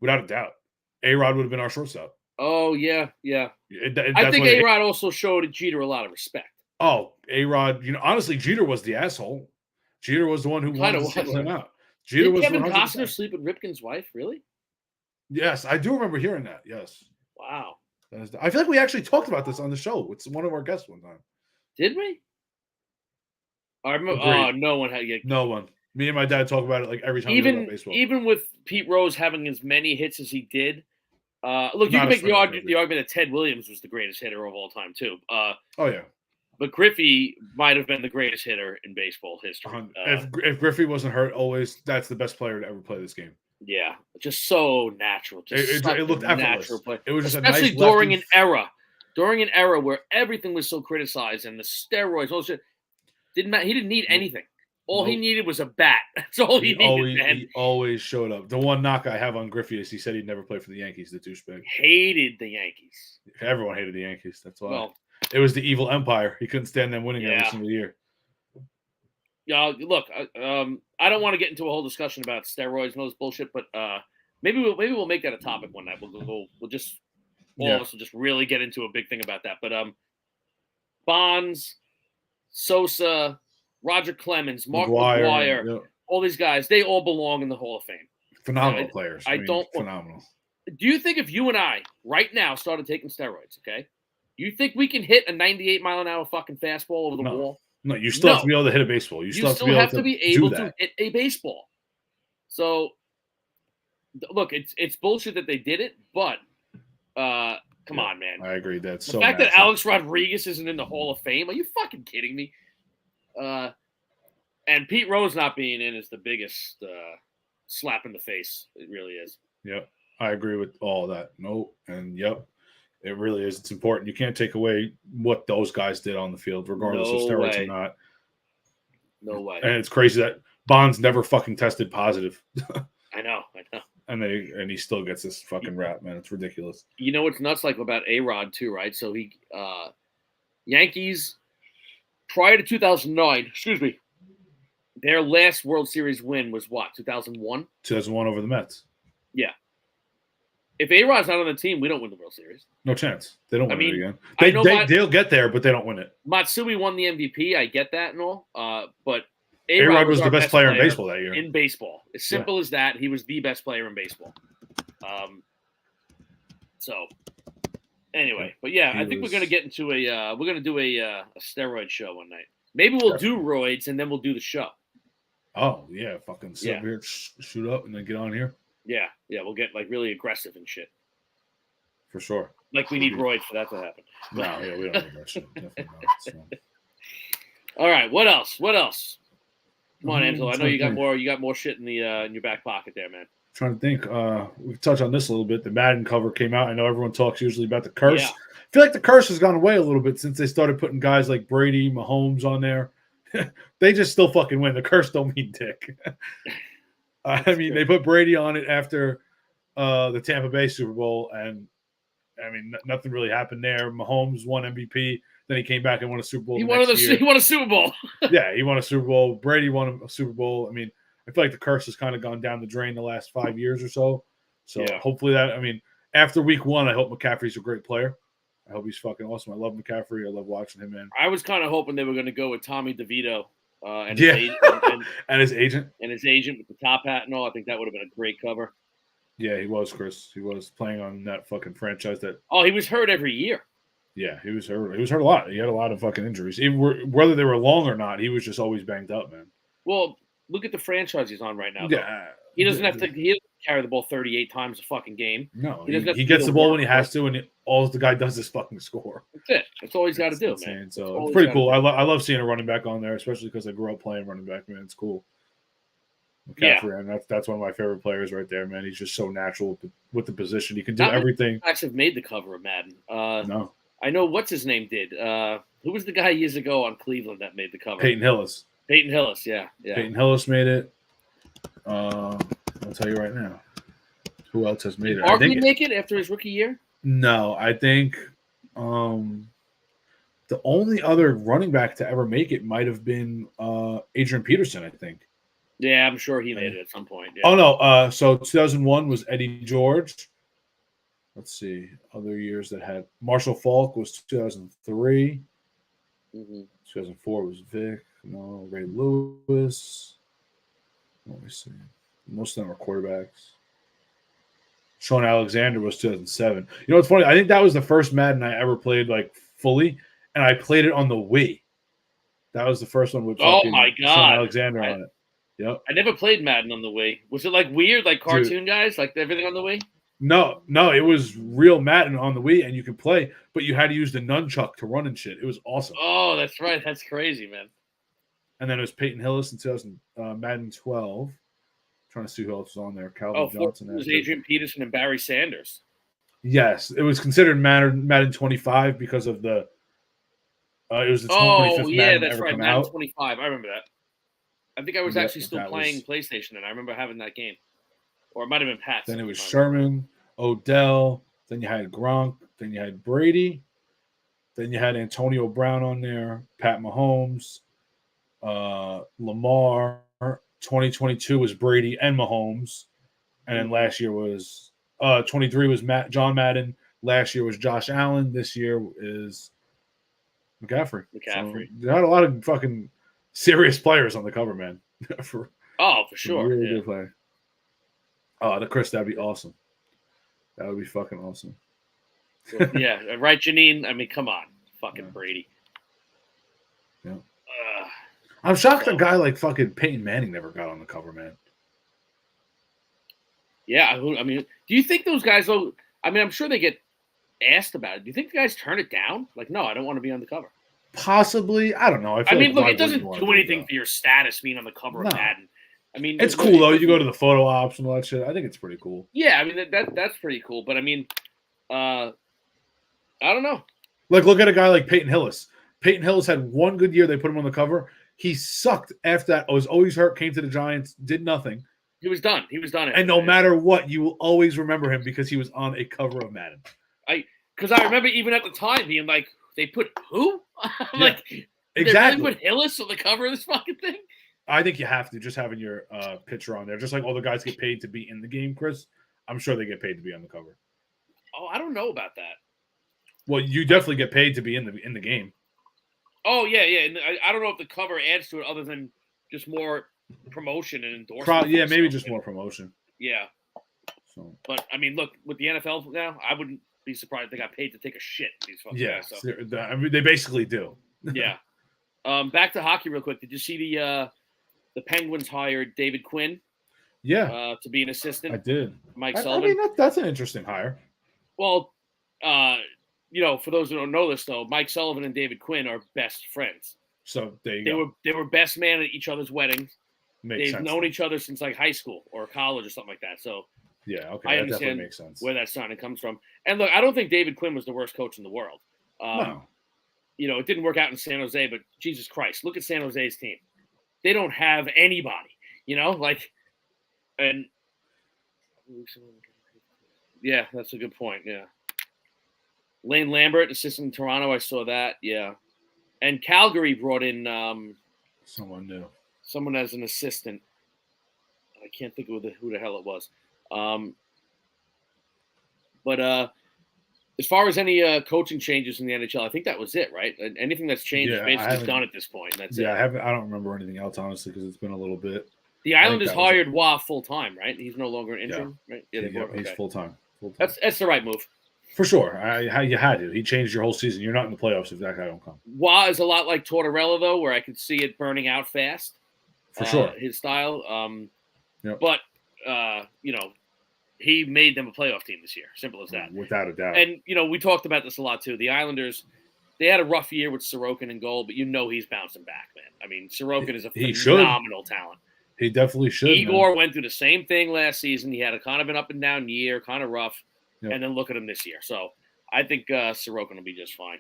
without a doubt. A-Rod would have been our shortstop. Oh yeah. I think A-Rod also showed Jeter a lot of respect. Oh, A-Rod, honestly, Jeter was the asshole. Jeter was the one who wanted to single him out. Jeter was Kevin Costner sleep with Ripken's wife, really? Yes, I do remember hearing that. Yes. Wow. I feel like we actually talked about this on the show. It's one of our guests one time. Did we? I remember. No one had yet. No one. Me and my dad talk about it like every time we talk about baseball. Even with Pete Rose having as many hits as he did. Look, you can make the argument that Ted Williams was the greatest hitter of all time too. Oh yeah. But Griffey might have been the greatest hitter in baseball history. If Griffey wasn't hurt, always that's the best player to ever play this game. Yeah, just so natural. It looked effortless. It was just especially during an era where everything was so criticized and the steroids, all shit. Didn't matter. He didn't need anything. All he needed was a bat. That's all he needed. He always showed up. The one knock I have on Griffey is he said he'd never play for the Yankees. The douchebag hated the Yankees. Everyone hated the Yankees. That's why. Well, it was the evil empire. He couldn't stand them winning every single year. Yeah, look, I don't want to get into a whole discussion about steroids and all this bullshit, but maybe we'll make that a topic one night. We'll just all of us will just really get into a big thing about that. But Bonds, Sosa, Roger Clemens, Mark McGwire, all these guys, they all belong in the Hall of Fame. Phenomenal players. Phenomenal. Do you think if you and I right now started taking steroids, okay, you think we can hit a 98-mile-an-hour fucking fastball over the wall? No, you still have to be able to hit a baseball. You still have to be able to hit a baseball. So, look, it's bullshit that they did it, but come on, man. I agree. That's the fact that Alex Rodriguez isn't in the Hall of Fame. Are you fucking kidding me? And Pete Rose not being in is the biggest slap in the face. It really is. Yep. I agree with all that. No, and yep. It really is. It's important. You can't take away what those guys did on the field, regardless of steroids or not. No way. And it's crazy that Bonds never fucking tested positive. I know. And he still gets this fucking rap, man. It's ridiculous. You know what's nuts like about A-Rod too, right? So he Yankees prior to 2009, their last World Series win was what? 2001? 2001 over the Mets. Yeah. If A-Rod's not on the team, we don't win the World Series. No chance. They don't win it again. They'll get there, but they don't win it. Matsui won the MVP. I get that and all. But A-Rod was the best player in baseball that year. In baseball. As simple as that. He was the best player in baseball. So, anyway. But, yeah, I think we're going to get into we're going to do a steroid show one night. Maybe we'll do roids, and then we'll do the show. Oh, yeah. Fucking sit here, shoot up, and then get on here. Yeah, we'll get like really aggressive and shit. For sure. Like we need roids for that to happen. No, yeah, we don't need that shit. Definitely not. So. All right, what else? Come on, Angelo. I know you got more. You got more shit in the in your back pocket there, man. Trying to think. We touched on this a little bit. The Madden cover came out. I know everyone talks usually about the curse. Yeah. I feel like the curse has gone away a little bit since they started putting guys like Brady, Mahomes on there. They just still fucking win. The curse don't mean dick. I mean, they put Brady on it after the Tampa Bay Super Bowl, and I mean, nothing really happened there. Mahomes won MVP, then he came back and won a Super Bowl. He won a Super Bowl. Yeah, he won a Super Bowl. Brady won a Super Bowl. I mean, I feel like the curse has kind of gone down the drain the last 5 years or so. So hopefully after week 1, I hope McCaffrey's a great player. I hope he's fucking awesome. I love McCaffrey. I love watching him, man. I was kind of hoping they were going to go with Tommy DeVito. And his agent with the top hat and all. I think that would have been a great cover. Yeah, he was, Chris. He was playing on that fucking franchise that. Oh, he was hurt every year. Yeah, he was hurt. He was hurt a lot. He had a lot of fucking injuries. Even whether they were long or not, he was just always banged up, man. Well, look at the franchise he's on right now. Yeah, he doesn't have to. He doesn't carry the ball 38 times a fucking game. No, he gets the ball when he has to, and all the guy does is fucking score. That's it. That's all he's got to do, insane. Man. So it's pretty cool. I love seeing a running back on there, especially because I grew up playing running back. Man, it's cool. McCaffrey, and that's one of my favorite players right there, man. He's just so natural with the position. He can do everything. Actually, have made the cover of Madden. No, I know what's his name did. Who was the guy years ago on Cleveland that made the cover? Peyton Hillis. Yeah. Peyton Hillis made it. I'll tell you right now. Who else has made it? Did Barkley make it after his rookie year? No, I think the only other running back to ever make it might have been Adrian Peterson, I think. Yeah, I'm sure he made it at some point. Yeah. Oh, no. So 2001 was Eddie George. Let's see. Other years that had Marshall Faulk was 2003. 2004 was Vic. No, Ray Lewis. Let me see. Most of them are quarterbacks. Sean Alexander was 2007. You know what's funny? I think that was the first Madden I ever played like fully, and I played it on the Wii. That was the first one with my God. Sean Alexander on it. Yep. I never played Madden on the Wii. Was it like weird, like cartoon guys, like everything on the Wii? No, it was real Madden on the Wii, and you could play, but you had to use the nunchuck to run and shit. It was awesome. Oh, that's right. That's crazy, man. And then it was Peyton Hillis in 2000, Madden 12. Trying to see who else was on there. Calvin Johnson. It was Adrian Peterson and Barry Sanders. Yes, it was considered Madden 25 because of the. It was the 25th Madden that's ever right. come Madden out. 25. I remember that. I think I was actually still playing PlayStation, and I remember having that game, or it might have been Pat. Then it was Sherman, Odell. Then you had Gronk. Then you had Brady. Then you had Antonio Brown on there. Pat Mahomes, Lamar. 2022 was Brady and Mahomes, and then last year was 23 was John Madden. Last year was Josh Allen. This year is McCaffrey. So they had a lot of fucking serious players on the cover, man. for sure, really good player. Oh, that'd be awesome. That would be fucking awesome. Yeah, right, Janine. I mean, come on, fucking Brady. Yeah. I'm shocked a guy like fucking Peyton Manning never got on the cover, man. Yeah, I mean, do you think those guys? I mean, I'm sure they get asked about it. Do you think the guys turn it down? Like, no, I don't want to be on the cover. Possibly, I don't know. I mean, look, why it doesn't wouldn't you do wanna anything for your status being on the cover of No. Madden. I mean, It's cool though. You go to the photo ops and all that shit. I think it's pretty cool. Yeah, I mean that's pretty cool. But I mean, I don't know. Like, look at a guy like Peyton Hillis. Peyton Hillis had one good year. They put him on the cover. He sucked after that. Was always hurt. Came to the Giants. Did nothing. He was done. He was done. And no matter what, you will always remember him because he was on a cover of Madden. Because I remember even at the time being like, they put who? I'm like, exactly. They really put Hillis on the cover of this fucking thing? I think you have to, just having your picture on there. Just like all the guys get paid to be in the game, Chris. I'm sure they get paid to be on the cover. Oh, I don't know about that. Well, you definitely get paid to be in the game. Oh, yeah. And I don't know if the cover adds to it other than just more promotion and endorsement. Yeah, maybe just more promotion. Yeah. So, but, I mean, look, with the NFL now, I wouldn't be surprised if they got paid to take a shit. These fucking guys, so. I mean, they basically do. Yeah. Back to hockey real quick. Did you see the Penguins hired David Quinn? Yeah. To be an assistant. I did. Mike Sullivan. I mean, that's an interesting hire. Well, for those who don't know this, though, Mike Sullivan and David Quinn are best friends. So they were best man at each other's weddings. They've known each other since like high school or college or something like that. So yeah, okay, I that definitely understand makes sense. where that signing comes from. And look, I don't think David Quinn was the worst coach in the world. No. It didn't work out in San Jose, but Jesus Christ, look at San Jose's team. They don't have anybody, and yeah, that's a good point. Yeah. Lane Lambert, assistant in Toronto. I saw that. Yeah. And Calgary brought in someone new. Someone as an assistant. I can't think of who the hell it was. But as far as any coaching changes in the NHL, I think that was it, right? Anything that's changed is basically done at this point. And that's it. I don't remember anything else, honestly, because it's been a little bit. The Islanders hired Wah full time, right? He's no longer an interim, right? Yeah, he's full time. That's the right move. For sure. You had to. He changed your whole season. You're not in the playoffs if that guy don't come. Wah is a lot like Tortorella, though, where I could see it burning out fast. For sure. His style. Yep. But, he made them a playoff team this year. Simple as that. Without a doubt. And, we talked about this a lot, too. The Islanders, they had a rough year with Sorokin in goal, but he's bouncing back, man. I mean, Sorokin is a phenomenal talent. He definitely should. Igor went through the same thing last season. He had a kind of an up and down year, kind of rough. Yep. And then look at him this year. So I think Sorokin will be just fine.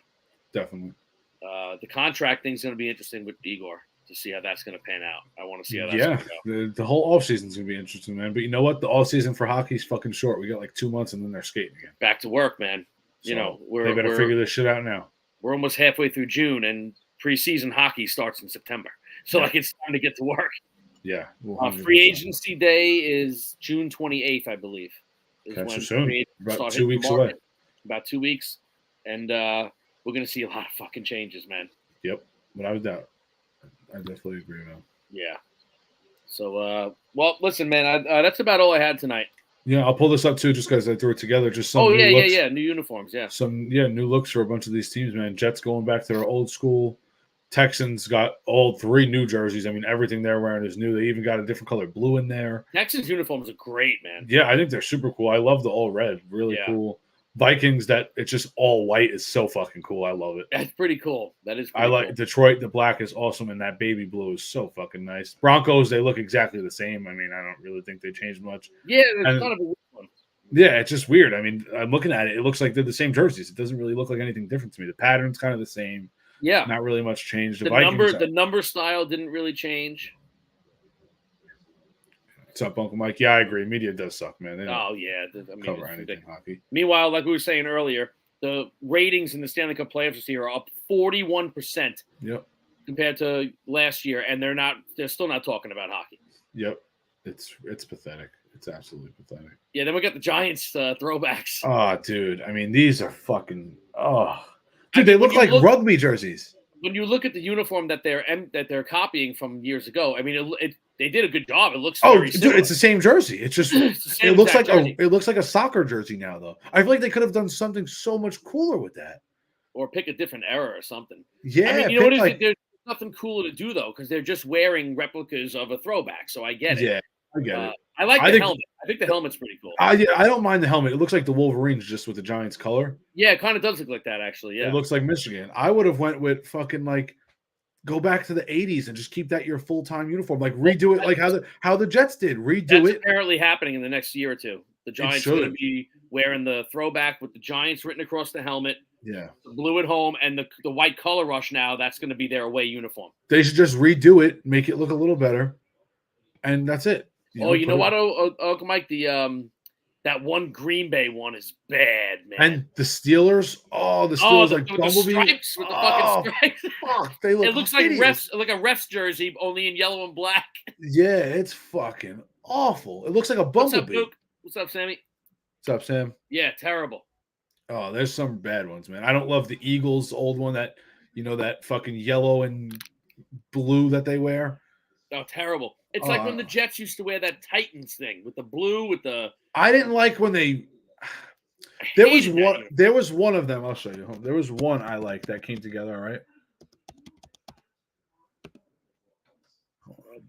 Definitely. The contract thing's going to be interesting with Igor to see how that's going to pan out. I want to see how that's going to go. The whole offseason's going to be interesting, man. But you know what? The offseason for hockey's fucking short. We got like 2 months and then they're skating again. Back to work, man. So they better figure this shit out now. We're almost halfway through June and preseason hockey starts in September. So it's time to get to work. Yeah. Free agency day is June 28th, I believe. Okay, soon. About 2 weeks away. About 2 weeks. And we're going to see a lot of fucking changes, man. Yep. Without a doubt. I definitely agree, man. Yeah. So, well, listen, man, that's about all I had tonight. Yeah, I'll pull this up, too, just because I threw it together. Just some new looks. New uniforms, yeah. New looks for a bunch of these teams, man. Jets going back to their old school. Texans got all 3 new jerseys. I mean, everything they're wearing is new. They even got a different color blue in there. Texans uniforms are great, man. Yeah, I think they're super cool. I love the all red. Really cool. Vikings, that it's just all white is so fucking cool. I love it. That's pretty cool. That is. I like Detroit. The black is awesome, and that baby blue is so fucking nice. Broncos, they look exactly the same. I mean, I don't really think they changed much. Yeah, it's kind of a weird one. Yeah, it's just weird. I mean, I'm looking at it. It looks like they're the same jerseys. It doesn't really look like anything different to me. The pattern's kind of the same. Yeah, not really much change. The number style didn't really change. What's up, Uncle Mike? Yeah, I agree. Media does suck, man. Oh yeah, cover anything hockey. Meanwhile, like we were saying earlier, the ratings in the Stanley Cup playoffs this year are up 41%. Yep. Compared to last year, and they're still not talking about hockey. Yep, it's pathetic. It's absolutely pathetic. Yeah, then we got the Giants throwbacks. Oh, dude. I mean, these are fucking. Oh. Dude, they look like rugby jerseys. When you look at the uniform that they're copying from years ago, I mean, they did a good job. It looks very similar. Dude, it's the same jersey. It's just it looks like a soccer jersey now, though. I feel like they could have done something so much cooler with that, or pick a different era or something. Yeah, I mean, you know what is it? There's nothing cooler to do though, because they're just wearing replicas of a throwback. So I get it. Yeah, I get it. I like the helmet. I think the helmet's pretty cool. I don't mind the helmet. It looks like the Wolverines just with the Giants color. Yeah, it kind of does look like that, actually. Yeah, It looks like Michigan. I would have went with fucking like go back to the 80s and just keep that your full-time uniform. Like redo it like how the Jets did. Redo it. Apparently happening in the next year or two. The Giants are going to be wearing the throwback with the Giants written across the helmet. Yeah. The blue at home and the white color rush now, that's going to be their away uniform. They should just redo it, make it look a little better. And that's it. You know what, Uncle Mike? That one Green Bay one is bad, man. And the Steelers, like with the stripes, with the fucking stripes. Fuck, they look. It looks hideous. like a ref's jersey, only in yellow and black. Yeah, it's fucking awful. It looks like a bumblebee. What's up, Sammy? What's up, Sam? Yeah, terrible. Oh, there's some bad ones, man. I don't love the Eagles old one that that fucking yellow and blue that they wear. Oh, terrible. It's like when the Jets used to wear that Titans thing with the blue with the. I didn't like when they. There was one of them. I'll show you. There was one I liked that came together. All right.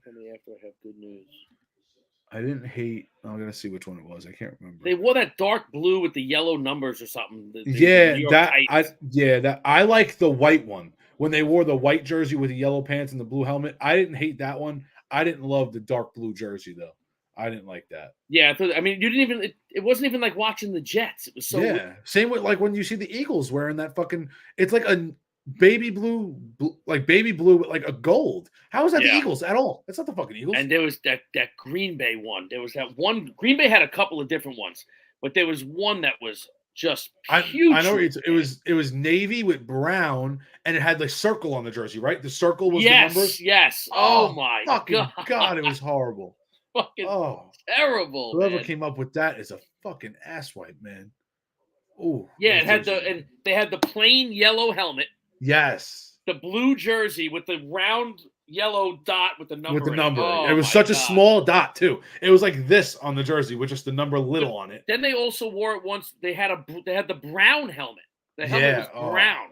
Tell me after I have good news. I didn't hate. I'm gonna see which one it was. I can't remember. They wore that dark blue with the yellow numbers or something. I like the white one when they wore the white jersey with the yellow pants and the blue helmet. I didn't hate that one. I didn't love the dark blue jersey though. I didn't like that. Yeah, I mean, you didn't even. It wasn't even like watching the Jets. It was so. Yeah, same with like when you see the Eagles wearing that fucking. It's like a baby blue, like baby blue with like a gold. How is that the Eagles at all? That's not the fucking Eagles. And there was that Green Bay one. There was that one. Green Bay had a couple of different ones, but there was one that was just huge. I know it was navy with brown, and it had the circle on the jersey, right? The circle was the numbers. Yes. Oh my God, it was horrible. Fucking terrible. Whoever came up with that is a fucking asswipe, man. Oh yeah, and they had the plain yellow helmet. Yes. The blue jersey with the round yellow dot with the number. With the number. Oh, it was such a small dot too. It was like this on the jersey with just the number little on it. Then they also wore it once. They had the brown helmet. The helmet was brown.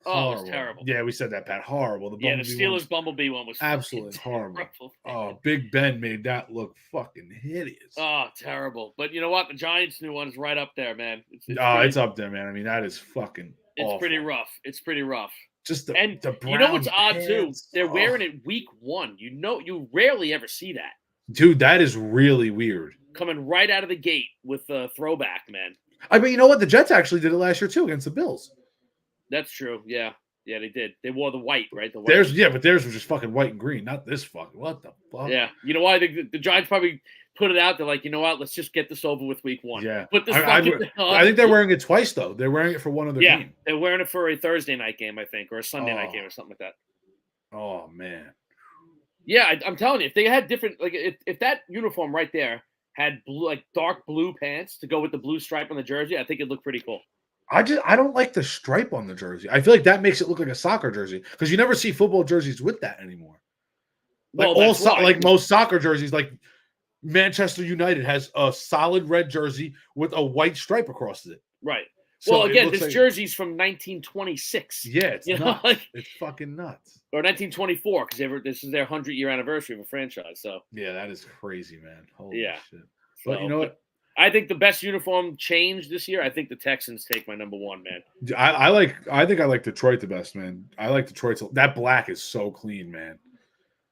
Oh, it was terrible. Yeah, we said that, Pat. Horrible. The Steelers Bumblebee one was absolutely horrible. Oh, Big Ben made that look fucking hideous. Oh, terrible. But you know what? The Giants' new one is right up there, man. It's up there, man. I mean, that is fucking awful. It's pretty rough. Just the brown you know what's odd pants. too? They're wearing it week 1. You rarely ever see that. Dude, that is really weird. Coming right out of the gate with the throwback, man. I mean, you know what? The Jets actually did it last year too against the Bills. That's true. Yeah, they did. They wore the white, right? The white. But theirs was just fucking white and green, not this fucking. What the fuck? Yeah, you know why? The Giants probably put it out. They're like, you know what? Let's just get this over with week 1. Yeah. Put this I think they're wearing it twice though. They're wearing it for one other game. They're wearing it for a Thursday night game, I think, or a Sunday night game, or something like that. Oh man. Yeah, I'm telling you, if they had different, like if that uniform right there had blue, like dark blue pants to go with the blue stripe on the jersey, I think it'd look pretty cool. I don't like the stripe on the jersey. I feel like that makes it look like a soccer jersey because you never see football jerseys with that anymore. Like like most soccer jerseys, like Manchester United has a solid red jersey with a white stripe across it. Right. So well, again, this jersey's from 1926. Yeah, it's nuts. It's fucking nuts. Or 1924 because this is their 100-year anniversary of a franchise. So yeah, that is crazy, man. Holy shit! But you know what? I think the best uniform change this year. I think the Texans take my number 1, man. I think I like Detroit the best, man. I like Detroit. That black is so clean, man.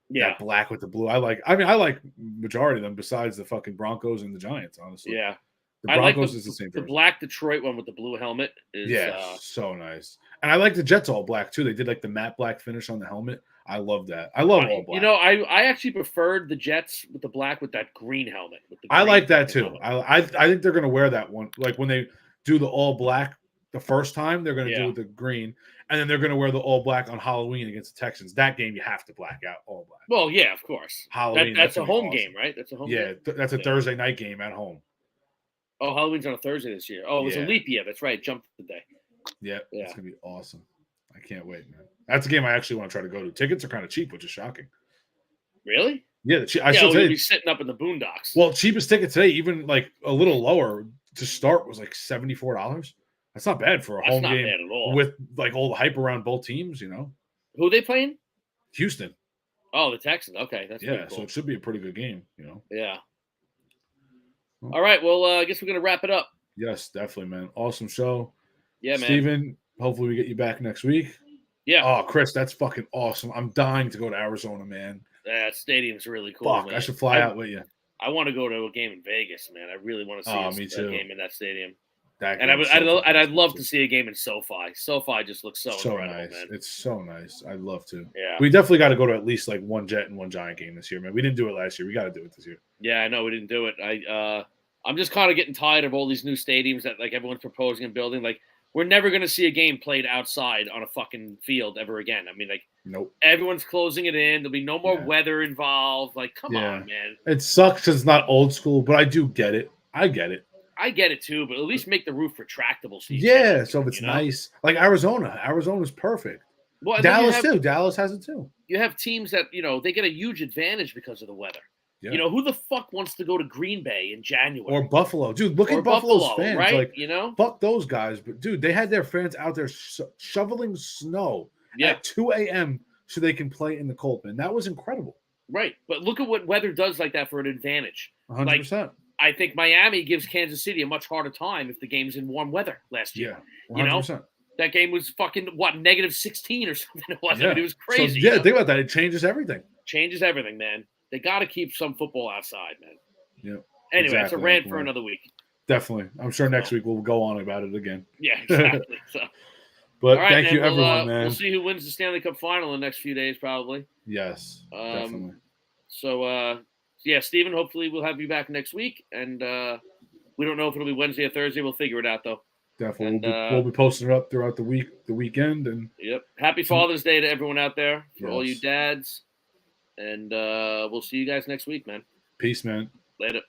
Yeah, that black with the blue. I like majority of them besides the fucking Broncos and the Giants, honestly. Yeah. The Broncos is the same. The black Detroit one with the blue helmet is so nice. And I like the Jets all black too. They did like the matte black finish on the helmet. I love that. I love all black. You know, I actually preferred the Jets with the black with that green helmet. I like that too. I think they're gonna wear that one. Like when they do the all black the first time, they're gonna do the green, and then they're gonna wear the all black on Halloween against the Texans. That game you have to black out all black. Well, yeah, of course. Halloween. That's a home game, right? That's a home game. Yeah, that's a Thursday night game at home. Oh, Halloween's on a Thursday this year. Oh, it was a leap year. That's right. Jumped the day. Yeah, it's going to be awesome. I can't wait, man. That's a game I actually want to try to go to. Tickets are kind of cheap, which is shocking. Really? Yeah. We'll be sitting up in the boondocks. Well, cheapest ticket today, even like a little lower to start, was like $74. That's not bad for a home game bad at all. With like all the hype around both teams, you know. Who are they playing? Houston. Oh, the Texans. Okay. That's cool. So it should be a pretty good game, you know. Yeah. All right. Well, I guess we're gonna wrap it up. Yes, definitely, man. Awesome show. Yeah, man. Steven, hopefully we get you back next week. Yeah. Oh, Chris, that's fucking awesome. I'm dying to go to Arizona, man. That stadium's really cool. Fuck, man. I should fly out with you. I want to go to a game in Vegas, man. I really want to see a game in that stadium. I'd love to see a game in SoFi. SoFi just looks so incredible, nice. Man. It's so nice. I'd love to. Yeah. We definitely got to go to at least like one Jet and one Giant game this year, man. We didn't do it last year. We got to do it this year. Yeah, I know we didn't do it. I'm just kind of getting tired of all these new stadiums that like everyone's proposing and building. Like we're never going to see a game played outside on a fucking field ever again. I mean, like, nope. Everyone's closing it in. There'll be no more weather involved. Like, come on, man. It sucks because it's not old school, but I do get it. I get it. I get it too, but at least make the roof retractable. So if it's nice, like Arizona's perfect. Well, Dallas too. Dallas has it too. You have teams that they get a huge advantage because of the weather. Yeah. Who the fuck wants to go to Green Bay in January or Buffalo, dude? Look at Buffalo's fans, right? Like, fuck those guys. But dude, they had their fans out there shoveling snow at 2 a.m. so they can play in the cold. Man, that was incredible. Right, but look at what weather does like that for an advantage. 100%. Like, I think Miami gives Kansas City a much harder time if the game's in warm weather last year. Yeah, 100%. That game was fucking -16 or something. It was. I mean, it was crazy. So, think about that. It changes everything. Changes everything, man. They got to keep some football outside, man. Yeah. Anyway, it's a rant for another week. Definitely. I'm sure next week we'll go on about it again. Yeah, exactly. But thank you, everyone, man. We'll see who wins the Stanley Cup final in the next few days, probably. Yes, definitely. So, Steven, hopefully we'll have you back next week. And we don't know if it'll be Wednesday or Thursday. We'll figure it out, though. Definitely. We'll be posting it up throughout the weekend. And Happy Father's Day to everyone out there, for all you dads. And we'll see you guys next week, man. Peace, man. Later.